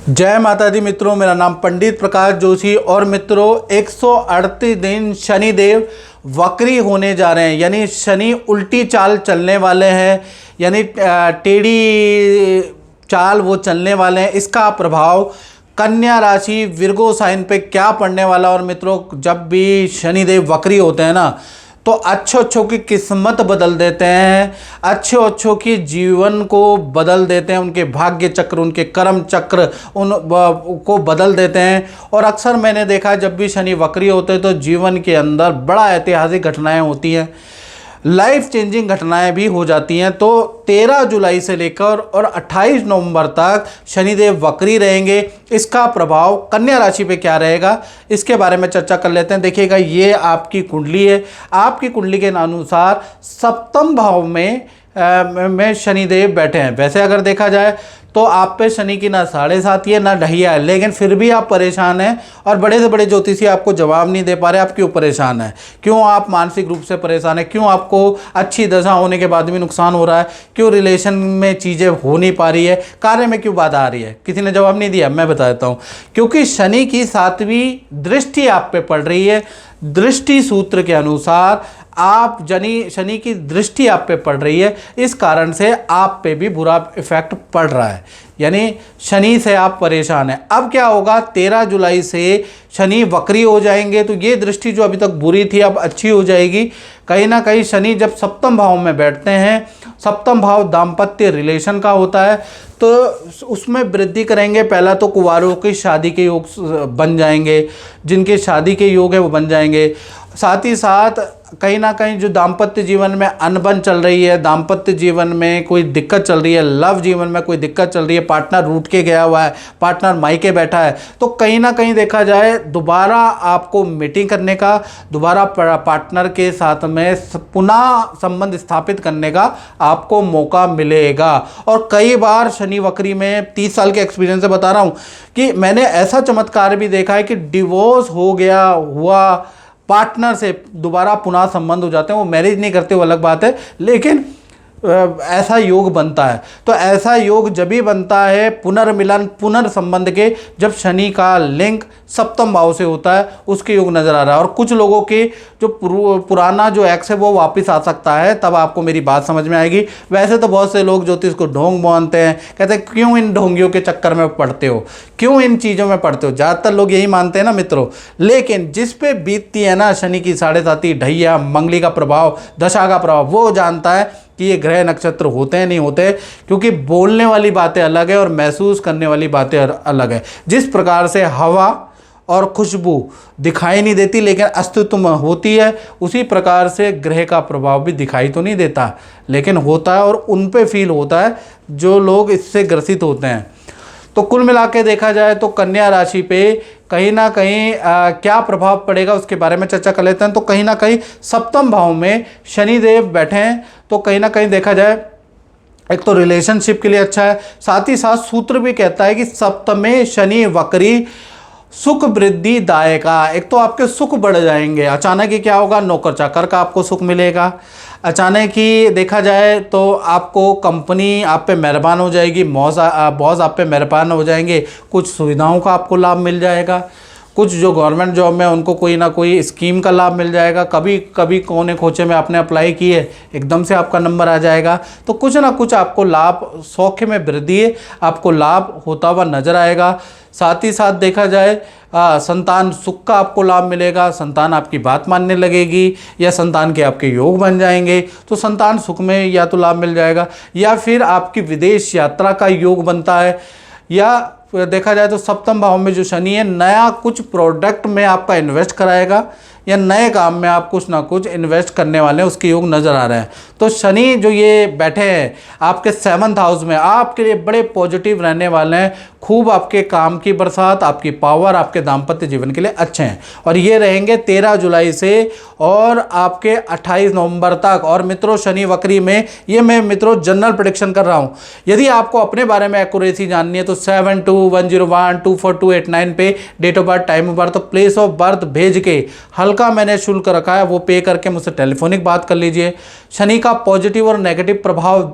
जय माता दी। मित्रों, मेरा नाम पंडित प्रकाश जोशी, और मित्रों 138 दिन शनिदेव वक्री होने जा रहे हैं, यानी शनि उल्टी चाल चलने वाले हैं, यानी टेढ़ी चाल वो चलने वाले हैं। इसका प्रभाव कन्या राशि, विर्गो साइन पे क्या पड़ने वाला। और मित्रों, जब भी शनिदेव वक्री होते हैं ना, तो अच्छों की किस्मत बदल देते हैं, अच्छों की जीवन को बदल देते हैं, उनके भाग्य चक्र, उनके कर्म चक्र को बदल देते हैं। और अक्सर मैंने देखा है जब भी शनि वक्री होते हैं तो जीवन के अंदर बड़ा ऐतिहासिक घटनाएं होती हैं, लाइफ चेंजिंग घटनाएं भी हो जाती हैं। तो 13 जुलाई से लेकर और 28 नवंबर तक शनिदेव वक्री रहेंगे। इसका प्रभाव कन्या राशि पे क्या रहेगा, इसके बारे में चर्चा कर लेते हैं। देखिएगा, ये आपकी कुंडली है, आपकी कुंडली के अनुसार सप्तम भाव में शनिदेव बैठे हैं। वैसे अगर देखा जाए तो आप पे शनि की ना 7.5 है ना ढहिया है, लेकिन फिर भी आप परेशान हैं, और बड़े से बड़े ज्योतिषी आपको जवाब नहीं दे पा रहे। आप क्यों परेशान हैं, क्यों आप मानसिक रूप से परेशान हैं, क्यों आपको अच्छी दशा होने के बाद भी नुकसान हो रहा है, क्यों रिलेशन में चीज़ें हो नहीं पा रही है, कार्य में क्यों बाधा आ रही है, किसी ने जवाब नहीं दिया। मैं बता देता हूँ, क्योंकि शनि की 7वीं दृष्टि आप पे पड़ रही है। दृष्टि सूत्र के अनुसार आप शनि की दृष्टि आप पे पड़ रही है, इस कारण से आप पे भी बुरा इफेक्ट पड़ रहा है, यानी शनि से आप परेशान हैं। अब क्या होगा, 13 जुलाई से शनि वक्री हो जाएंगे, तो ये दृष्टि जो अभी तक बुरी थी अब अच्छी हो जाएगी। कहीं ना कहीं शनि जब सप्तम भाव में बैठते हैं, सप्तम भाव दाम्पत्य रिलेशन का होता है, तो उसमें वृद्धि करेंगे। पहला तो कुंवारों की शादी के योग बन जाएंगे, जिनके शादी के योग है वो बन जाएंगे। साथ ही साथ कहीं ना कहीं जो दाम्पत्य जीवन में अनबन चल रही है, दाम्पत्य जीवन में कोई दिक्कत चल रही है, लव जीवन में कोई दिक्कत चल रही है, पार्टनर रूठ के गया हुआ है, पार्टनर मायके बैठा है, तो कहीं ना कहीं देखा जाए दोबारा आपको मीटिंग करने का, दोबारा पार्टनर के साथ में पुनः संबंध स्थापित करने का आपको मौका मिलेगा। और कई बार शनि वक्री में 30 साल के एक्सपीरियंस से बता रहा हूँ कि मैंने ऐसा चमत्कार भी देखा है कि डिवोर्स हो गया हुआ पार्टनर से दोबारा पुनः संबंध हो जाते हैं। वो मैरिज नहीं करते, वो अलग बात है, लेकिन ऐसा योग बनता है। तो ऐसा योग जब भी बनता है पुनर्मिलन पुनर्संबंध के, जब शनि का लिंक सप्तम भाव से होता है, उसके योग नजर आ रहा है। और कुछ लोगों के जो पुराना जो एक्स है वो वापस आ सकता है, तब आपको मेरी बात समझ में आएगी। वैसे तो बहुत से लोग ज्योतिष को ढोंग मानते हैं, कहते हैं क्यों इन ढोंगियों के चक्कर में पड़ते हो, क्यों इन चीज़ों में पड़ते हो, ज़्यादातर लोग यही मानते हैं ना मित्रों। लेकिन जिस पे बीतती है ना शनि की 7.5 ढैया, मंगली का प्रभाव, दशा का प्रभाव, वो जानता है कि ये ग्रह नक्षत्र होते हैं नहीं होते। क्योंकि बोलने वाली बातें अलग है और महसूस करने वाली बातें अलग है। जिस प्रकार से हवा और खुशबू दिखाई नहीं देती लेकिन अस्तित्व में होती है, उसी प्रकार से ग्रह का प्रभाव भी दिखाई तो नहीं देता लेकिन होता है, और उन पे फील होता है जो लोग इससे ग्रसित होते हैं। तो कुल मिला के देखा जाए तो कन्या राशि पे कहीं ना कहीं क्या प्रभाव पड़ेगा उसके बारे में चर्चा कर लेते हैं। तो कहीं ना कहीं सप्तम भाव में शनिदेव बैठे हैं, तो कहीं ना कहीं देखा जाए एक तो रिलेशनशिप के लिए अच्छा है। साथ ही साथ सूत्र भी कहता है कि सप्तमे शनि वक्री सुख वृद्धि दायका। एक तो आपके सुख बढ़ जाएंगे, अचानक ही क्या होगा, नौकर चाकर का आपको सुख मिलेगा। अचानक ही देखा जाए तो आपको कंपनी आप पे मेहरबान हो जाएगी, बॉस आप पे मेहरबान हो जाएंगे, कुछ सुविधाओं का आपको लाभ मिल जाएगा। कुछ जो गवर्नमेंट जॉब में उनको कोई ना कोई स्कीम का लाभ मिल जाएगा। कभी कभी कोने खोचे में आपने अप्लाई किए, एकदम से आपका नंबर आ जाएगा। तो कुछ ना कुछ आपको लाभ, सौख्य में वृद्धि आपको लाभ होता हुआ नजर आएगा। साथ ही साथ देखा जाए संतान सुख का आपको लाभ मिलेगा, संतान आपकी बात मानने लगेगी या संतान के आपके योग बन जाएंगे। तो संतान सुख में या तो लाभ मिल जाएगा, या फिर आपकी विदेश यात्रा का योग बनता है, या देखा जाए तो सप्तम भाव में जो शनि है नया कुछ प्रोडक्ट में आपका इन्वेस्ट कराएगा या नए काम में आप कुछ ना कुछ इन्वेस्ट करने वाले हैं, उसके योग नज़र आ रहे हैं। तो शनि जो ये बैठे हैं आपके 7th हाउस में, आपके लिए बड़े पॉजिटिव रहने वाले हैं। खूब आपके काम की बरसात, आपकी पावर, आपके दाम्पत्य जीवन के लिए अच्छे हैं। और ये रहेंगे 13 जुलाई से और आपके 28 नवंबर तक। और मित्रों शनि वक्री में, ये मैं मित्रों जनरल प्रेडिक्शन कर रहा हूँ। यदि आपको अपने बारे में एक्यूरेसी जाननी है तो 7210124289 पे date of birth, time of birth, place of birth भेज के हल्का मैंने शुल्क रखा है, वो पे करके मुझसे टेलीफोनिक बात कर लीजिए। शनि का पॉजिटिव और नेगेटिव प्रभाव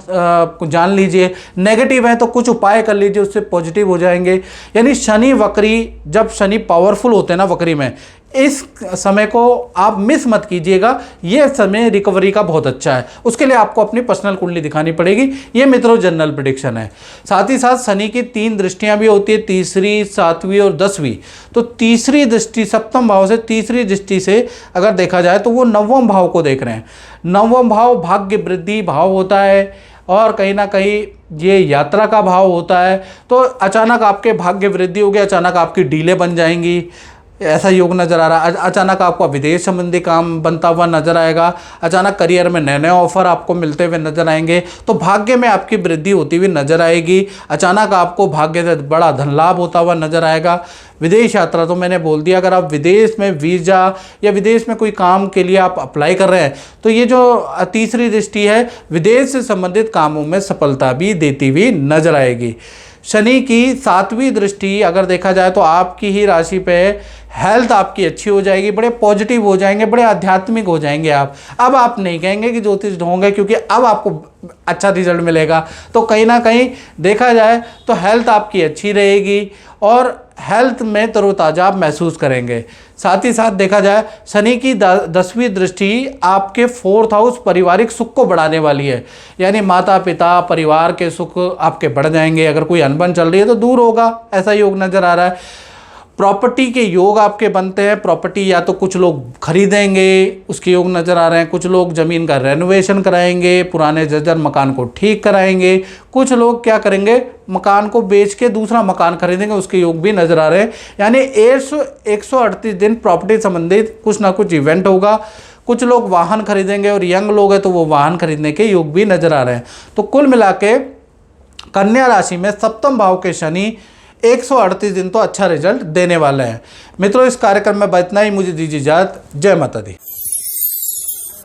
जान लीजिए। नेगेटिव है तो कुछ उपाय कर लीजिए, उससे पॉजिटिव हो जाएंगे। यानी शनि वक्री, जब शनि पावरफुल होते हैं ना वक्री में, इस समय को आप मिस मत कीजिएगा। ये समय रिकवरी का बहुत अच्छा है। उसके लिए आपको अपनी पर्सनल कुंडली दिखानी पड़ेगी। ये मित्रों जनरल प्रेडिक्शन है। साथ ही साथ शनि की 3 दृष्टियां भी होती है, तीसरी, 7वीं और 10वीं। तो तीसरी दृष्टि सप्तम भाव से, तीसरी दृष्टि से अगर देखा जाए तो वो 9वें भाव को देख रहे हैं। 9वां भाव भाग्य वृद्धि भाव होता है और कहीं ना कहीं ये यात्रा का भाव होता है। तो अचानक आपके भाग्य वृद्धि होगी, अचानक आपकी डीलें बन जाएंगी, ऐसा योग नज़र आ रहा है। अचानक आपको विदेश संबंधी काम बनता हुआ नजर आएगा। अचानक करियर में नए नए ऑफर आपको मिलते हुए नजर आएंगे। तो भाग्य में आपकी वृद्धि होती हुई नजर आएगी। अचानक आपको भाग्य से बड़ा धन लाभ होता हुआ नजर आएगा। विदेश यात्रा तो मैंने बोल दिया, अगर आप विदेश में वीज़ा या विदेश में कोई काम के लिए आप अप्लाई कर रहे हैं तो ये जो तीसरी दृष्टि है विदेश से संबंधित कामों में सफलता भी देती हुई नजर आएगी। शनि की 7वीं दृष्टि अगर देखा जाए तो आपकी ही राशि पे हेल्थ आपकी अच्छी हो जाएगी, बड़े पॉजिटिव हो जाएंगे, बड़े आध्यात्मिक हो जाएंगे आप। अब आप नहीं कहेंगे कि ज्योतिष ढोंग है, क्योंकि अब आपको अच्छा रिजल्ट मिलेगा। तो कहीं ना कहीं देखा जाए तो हेल्थ आपकी अच्छी रहेगी और हेल्थ में तरोताजा आप महसूस करेंगे। साथ ही साथ देखा जाए शनि की 10वीं दृष्टि आपके 4th हाउस पारिवारिक सुख को बढ़ाने वाली है। यानी माता पिता परिवार के सुख आपके बढ़ जाएंगे। अगर कोई अनबन चल रही है तो दूर होगा, ऐसा योग नज़र आ रहा है। प्रॉपर्टी के योग आपके बनते हैं। प्रॉपर्टी या तो कुछ लोग खरीदेंगे, उसके योग नज़र आ रहे हैं। कुछ लोग ज़मीन का रेनोवेशन कराएंगे, पुराने जर्जर मकान को ठीक कराएंगे। कुछ लोग क्या करेंगे, मकान को बेच के दूसरा मकान खरीदेंगे, उसके योग भी नज़र आ रहे हैं। यानी 138 दिन प्रॉपर्टी संबंधित कुछ ना कुछ इवेंट होगा। कुछ लोग वाहन खरीदेंगे और यंग लोग हैं तो वो वाहन खरीदने के योग भी नज़र आ रहे हैं। तो कुल मिला के कन्या राशि में सप्तम भाव के शनि 138 दिन तो अच्छा रिजल्ट देने वाले हैं। मित्रों इस कार्यक्रम में इतना ही, मुझे दीजिए इजाज़त। जय माता दी।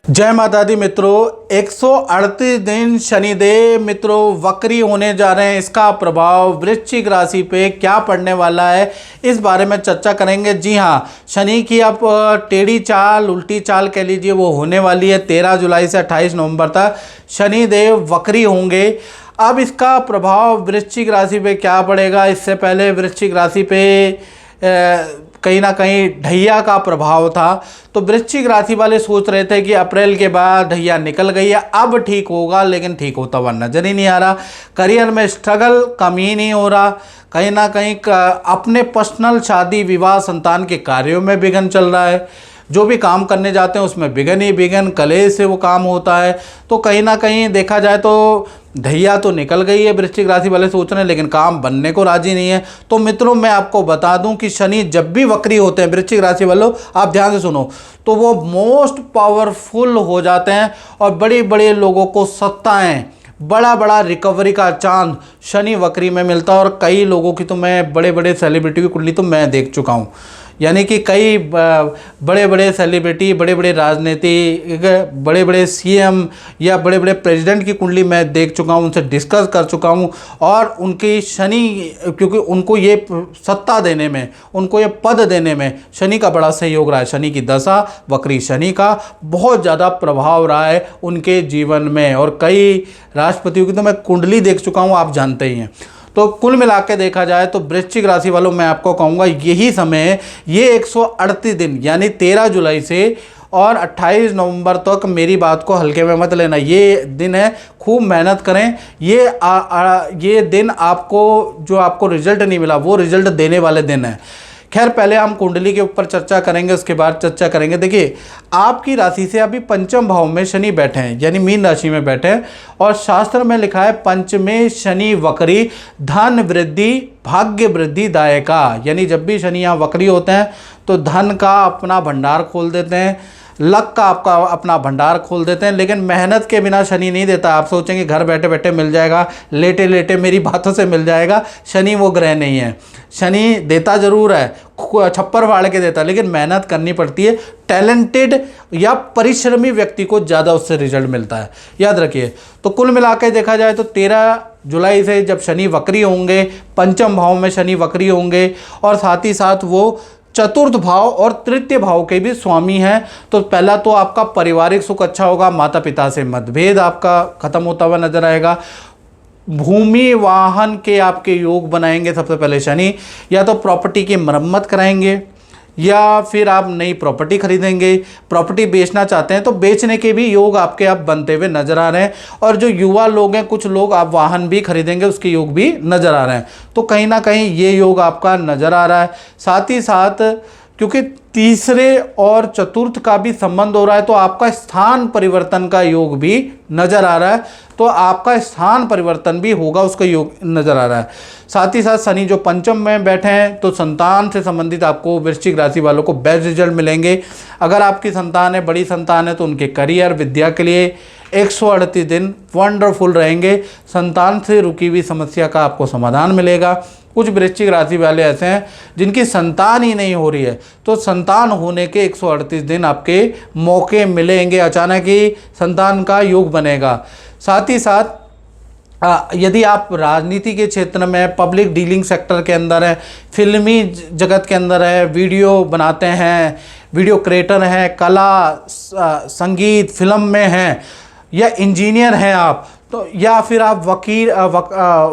जय माता दी मित्रों, 138 दिन शनिदेव मित्रों वक्री होने जा रहे हैं। इसका प्रभाव वृश्चिक राशि पे क्या पड़ने वाला है, इस बारे में चर्चा करेंगे। जी हाँ, शनि की अब टेढ़ी चाल, उल्टी चाल कह लीजिए, वो होने वाली है। 13 जुलाई से 28 नवंबर तक शनिदेव वक्री होंगे। अब इसका प्रभाव वृश्चिक राशि पे क्या पड़ेगा, इससे पहले वृश्चिक राशि पे कहीं ना कहीं ढैया का प्रभाव था। तो वृश्चिक राशि वाले सोच रहे थे कि अप्रैल के बाद ढैया निकल गई है, अब ठीक होगा, लेकिन ठीक होता हुआ नजर ही नहीं आ रहा। करियर में स्ट्रगल कम ही नहीं हो रहा। कहीं ना कहीं अपने पर्सनल शादी विवाह संतान के कार्यों में विघ्न चल रहा है। जो भी काम करने जाते हैं उसमें विघ्न ही विघ्न, कलेश से वो काम होता है। तो कहीं ना कहीं देखा जाए तो ढैया तो निकल गई है, वृश्चिक राशि वाले सोच रहे हैं, लेकिन काम बनने को राजी नहीं है। तो मित्रों, मैं आपको बता दूं कि शनि जब भी वक्री होते हैं, वृश्चिक राशि वालों आप ध्यान से सुनो, तो वो मोस्ट पावरफुल हो जाते हैं और बड़े बड़े लोगों को सत्ताएं, बड़ा बड़ा रिकवरी का चांस शनि वक्री में मिलता है। और कई लोगों की तो मैं बड़े बड़े सेलिब्रिटी की कुंडली तो मैं देख चुका हूँ। यानी कि कई बड़े बड़े सेलिब्रिटी, बड़े बड़े राजनीति, बड़े बड़े सीएम या बड़े बड़े प्रेसिडेंट की कुंडली मैं देख चुका हूँ, उनसे डिस्कस कर चुका हूँ। और उनकी शनि, क्योंकि उनको ये सत्ता देने में, उनको ये पद देने में शनि का बड़ा सहयोग रहा है। शनि की दशा, वक्री शनि का बहुत ज़्यादा प्रभाव रहा है उनके जीवन में। और कई राष्ट्रपतियों की तो मैं कुंडली देख चुका हूँ, आप जानते ही हैं। तो कुल मिला के देखा जाए तो वृश्चिक राशि वालों, मैं आपको कहूँगा यही समय, ये 138 दिन यानी 13 जुलाई से और 28 नवंबर तक मेरी बात को हल्के में मत लेना। ये दिन है, खूब मेहनत करें। ये दिन आपको, जो आपको रिजल्ट नहीं मिला, वो रिजल्ट देने वाले दिन है। खैर, पहले हम कुंडली के ऊपर चर्चा करेंगे, उसके बाद चर्चा करेंगे। देखिए, आपकी राशि से अभी पंचम भाव में शनि बैठे हैं, यानी मीन राशि में बैठे हैं। और शास्त्र में लिखा है पंचमे शनि वक्री धन वृद्धि भाग्य वृद्धि दायका। यानी जब भी शनि यहाँ वक्री होते हैं तो धन का अपना भंडार खोल देते हैं, लक का आपका अपना भंडार खोल देते हैं। लेकिन मेहनत के बिना शनि नहीं देता। आप सोचेंगे घर बैठे बैठे मिल जाएगा, लेटे लेटे मेरी बातों से मिल जाएगा। शनि वो ग्रह नहीं है। शनि देता जरूर है, छप्पर फाड़ के देता, लेकिन मेहनत करनी पड़ती है। टैलेंटेड या परिश्रमी व्यक्ति को ज़्यादा उससे रिजल्ट मिलता है, याद रखिए। तो कुल मिला के देखा जाए तो 13 जुलाई से जब शनि वक्री होंगे, पंचम भाव में शनि वक्री होंगे, और साथ ही साथ वो चतुर्थ भाव और तृतीय भाव के भी स्वामी हैं। तो पहला तो आपका पारिवारिक सुख अच्छा होगा, माता पिता से मतभेद आपका खत्म होता हुआ नजर आएगा। भूमि वाहन के आपके योग बनाएंगे सबसे पहले शनि। या तो प्रॉपर्टी की मरम्मत कराएंगे, या फिर आप नई प्रॉपर्टी खरीदेंगे। प्रॉपर्टी बेचना चाहते हैं तो बेचने के भी योग आपके अब बनते हुए नजर आ रहे हैं। और जो युवा लोग हैं, कुछ लोग आप वाहन भी खरीदेंगे, उसके योग भी नजर आ रहे हैं। तो कहीं ना कहीं ये योग आपका नजर आ रहा है। साथ ही साथ क्योंकि तीसरे और चतुर्थ का भी संबंध हो रहा है, तो आपका स्थान परिवर्तन का योग भी नजर आ रहा है। तो आपका स्थान परिवर्तन भी होगा, उसका योग नजर आ रहा है। साथ ही साथ शनि जो पंचम में बैठे हैं, तो संतान से संबंधित आपको वृश्चिक राशि वालों को बेस्ट रिजल्ट मिलेंगे। अगर आपकी संतान है, बड़ी संतान है, तो उनके करियर विद्या के लिए 138 दिन वंडरफुल रहेंगे। संतान से रुकी हुई समस्या का आपको समाधान मिलेगा। कुछ वृश्चिक राशि वाले ऐसे हैं जिनकी संतान ही नहीं हो रही है, तो संतान होने के 138 दिन आपके मौके मिलेंगे, अचानक ही संतान का योग बनेगा। साथ ही साथ यदि आप राजनीति के क्षेत्र में, पब्लिक डीलिंग सेक्टर के अंदर है, फिल्मी जगत के अंदर है, वीडियो बनाते हैं, वीडियो क्रिएटर हैं, कला संगीत फिल्म में हैं, या इंजीनियर हैं आप, तो या फिर आप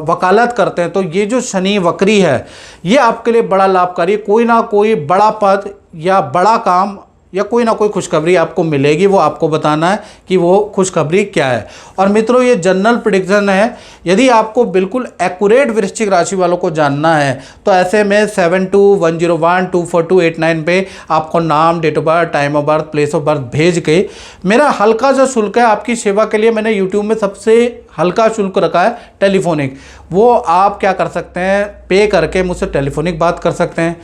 वकालत करते हैं, तो ये जो शनि वक्री है ये आपके लिए बड़ा लाभकारी। कोई ना कोई बड़ा पद या बड़ा काम या कोई ना कोई खुशखबरी आपको मिलेगी, वो आपको बताना है कि वो खुशखबरी क्या है। और मित्रों, ये जनरल प्रेडिक्शन है। यदि आपको बिल्कुल एक्यूरेट वृश्चिक राशि वालों को जानना है तो ऐसे में 7210124289 पे आपको नाम, date of birth, time of birth, place of birth भेज के, मेरा हल्का सा शुल्क है आपकी सेवा के लिए, मैंने यूट्यूब में सबसे हल्का शुल्क रखा है टेलीफोनिक, वो आप क्या कर सकते हैं, पे करके मुझसे टेलीफोनिक बात कर सकते हैं।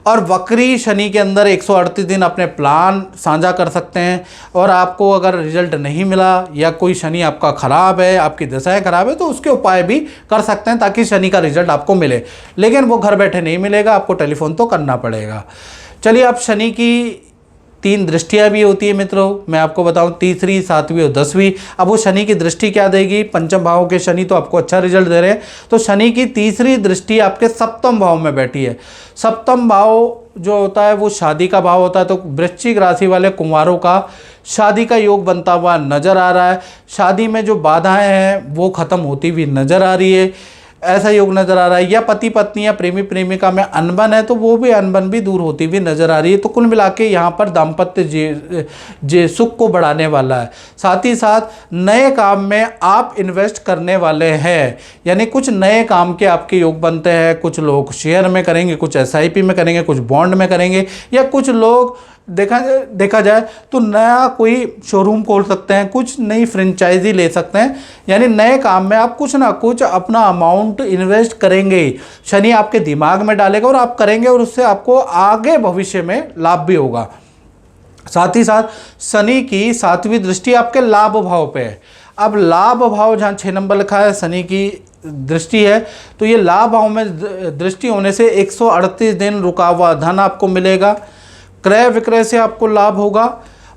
और वक्री शनि के अंदर 138 दिन अपने प्लान साझा कर सकते हैं। और आपको अगर रिजल्ट नहीं मिला या कोई शनि आपका ख़राब है, आपकी दशाएं खराब है, तो उसके उपाय भी कर सकते हैं ताकि शनि का रिजल्ट आपको मिले। लेकिन वो घर बैठे नहीं मिलेगा, आपको टेलीफोन तो करना पड़ेगा। चलिए, अब शनि की 3 दृष्टियां भी होती है मित्रों, मैं आपको बताऊं, तीसरी, 7वीं और 10वीं। अब वो शनि की दृष्टि क्या देगी? पंचम भाव के शनि तो आपको अच्छा रिजल्ट दे रहे हैं, तो शनि की तीसरी दृष्टि आपके सप्तम भाव में बैठी है। सप्तम भाव जो होता है वो शादी का भाव होता है, तो वृश्चिक राशि वाले कुंवारों का शादी का योग बनता हुआ नजर आ रहा है। शादी में जो बाधाएं हैं वो खत्म होती हुई नजर आ रही है, ऐसा योग नजर आ रहा है। या पति पत्नी या प्रेमी प्रेमिका में अनबन है तो वो भी अनबन भी दूर होती हुई नजर आ रही है। तो कुल मिला के यहाँ पर दाम्पत्य जे सुख को बढ़ाने वाला है। साथ ही साथ नए काम में आप इन्वेस्ट करने वाले हैं, यानी कुछ नए काम के आपके योग बनते हैं। कुछ लोग शेयर में करेंगे, कुछ SIP में करेंगे, कुछ बॉन्ड में करेंगे, या कुछ लोग देखा जाए तो नया कोई शोरूम खोल सकते हैं, कुछ नई फ्रेंचाइजी ले सकते हैं। यानी नए काम में आप कुछ ना कुछ अपना अमाउंट इन्वेस्ट करेंगे, शनि आपके दिमाग में डालेगा और आप करेंगे, और उससे आपको आगे भविष्य में लाभ भी होगा। साथ ही साथ शनि की 7वीं दृष्टि आपके लाभ भाव पे है। अब लाभ भाव जहाँ 6 नंबर लिखा है शनि की दृष्टि है, तो ये लाभ भाव में दृष्टि होने से 138 दिन रुका हुआ धन आपको मिलेगा। क्रय विक्रय से आपको लाभ होगा।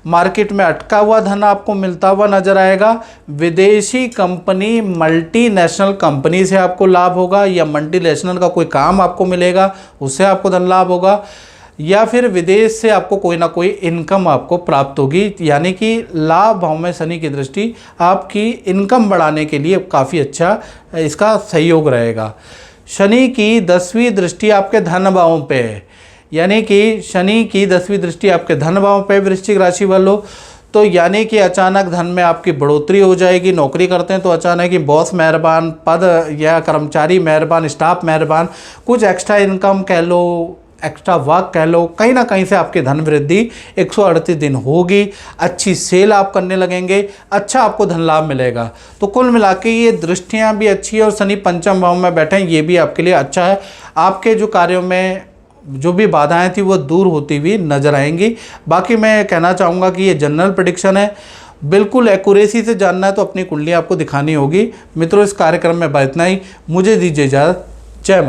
मार्केट में अटका हुआ धन आपको मिलता हुआ नजर आएगा। विदेशी कंपनी, मल्टीनेशनल कंपनी से आपको लाभ होगा, या मल्टीनेशनल का कोई काम आपको मिलेगा, उससे आपको धन लाभ होगा। या फिर विदेश से आपको कोई ना कोई इनकम आपको प्राप्त होगी। यानी कि लाभ भाव में शनि की दृष्टि आपकी इनकम बढ़ाने के लिए काफ़ी अच्छा इसका सहयोग रहेगा। शनि की 10वीं दृष्टि आपके धन भावों पे है, यानी कि शनि की 10वीं दृष्टि आपके धन भाव पे वृश्चिक राशि वालों, तो यानी कि अचानक धन में आपकी बढ़ोतरी हो जाएगी। नौकरी करते हैं तो अचानक ही बॉस मेहरबान, पद या कर्मचारी मेहरबान, स्टाफ मेहरबान, कुछ एक्स्ट्रा इनकम कह लो, एक्स्ट्रा वर्क कह लो, कहीं ना कहीं से आपके धन वृद्धि 138 दिन होगी। अच्छी सेल आप करने लगेंगे, अच्छा आपको धन लाभ मिलेगा। तो कुल मिला के ये दृष्टियाँ भी अच्छी है, और शनि पंचम भाव में बैठे हैं, ये भी आपके लिए अच्छा है। आपके जो कार्यों में जो भी बाधाएं थी वो दूर होती हुई नजर आएंगी। बाकी मैं कहना चाहूँगा कि ये जनरल प्रेडिक्शन है, बिल्कुल एक्यूरेसी से जानना है तो अपनी कुंडली आपको दिखानी होगी। मित्रों, इस कार्यक्रम में इतना ही, मुझे दीजिए इजाज़त। जय माता।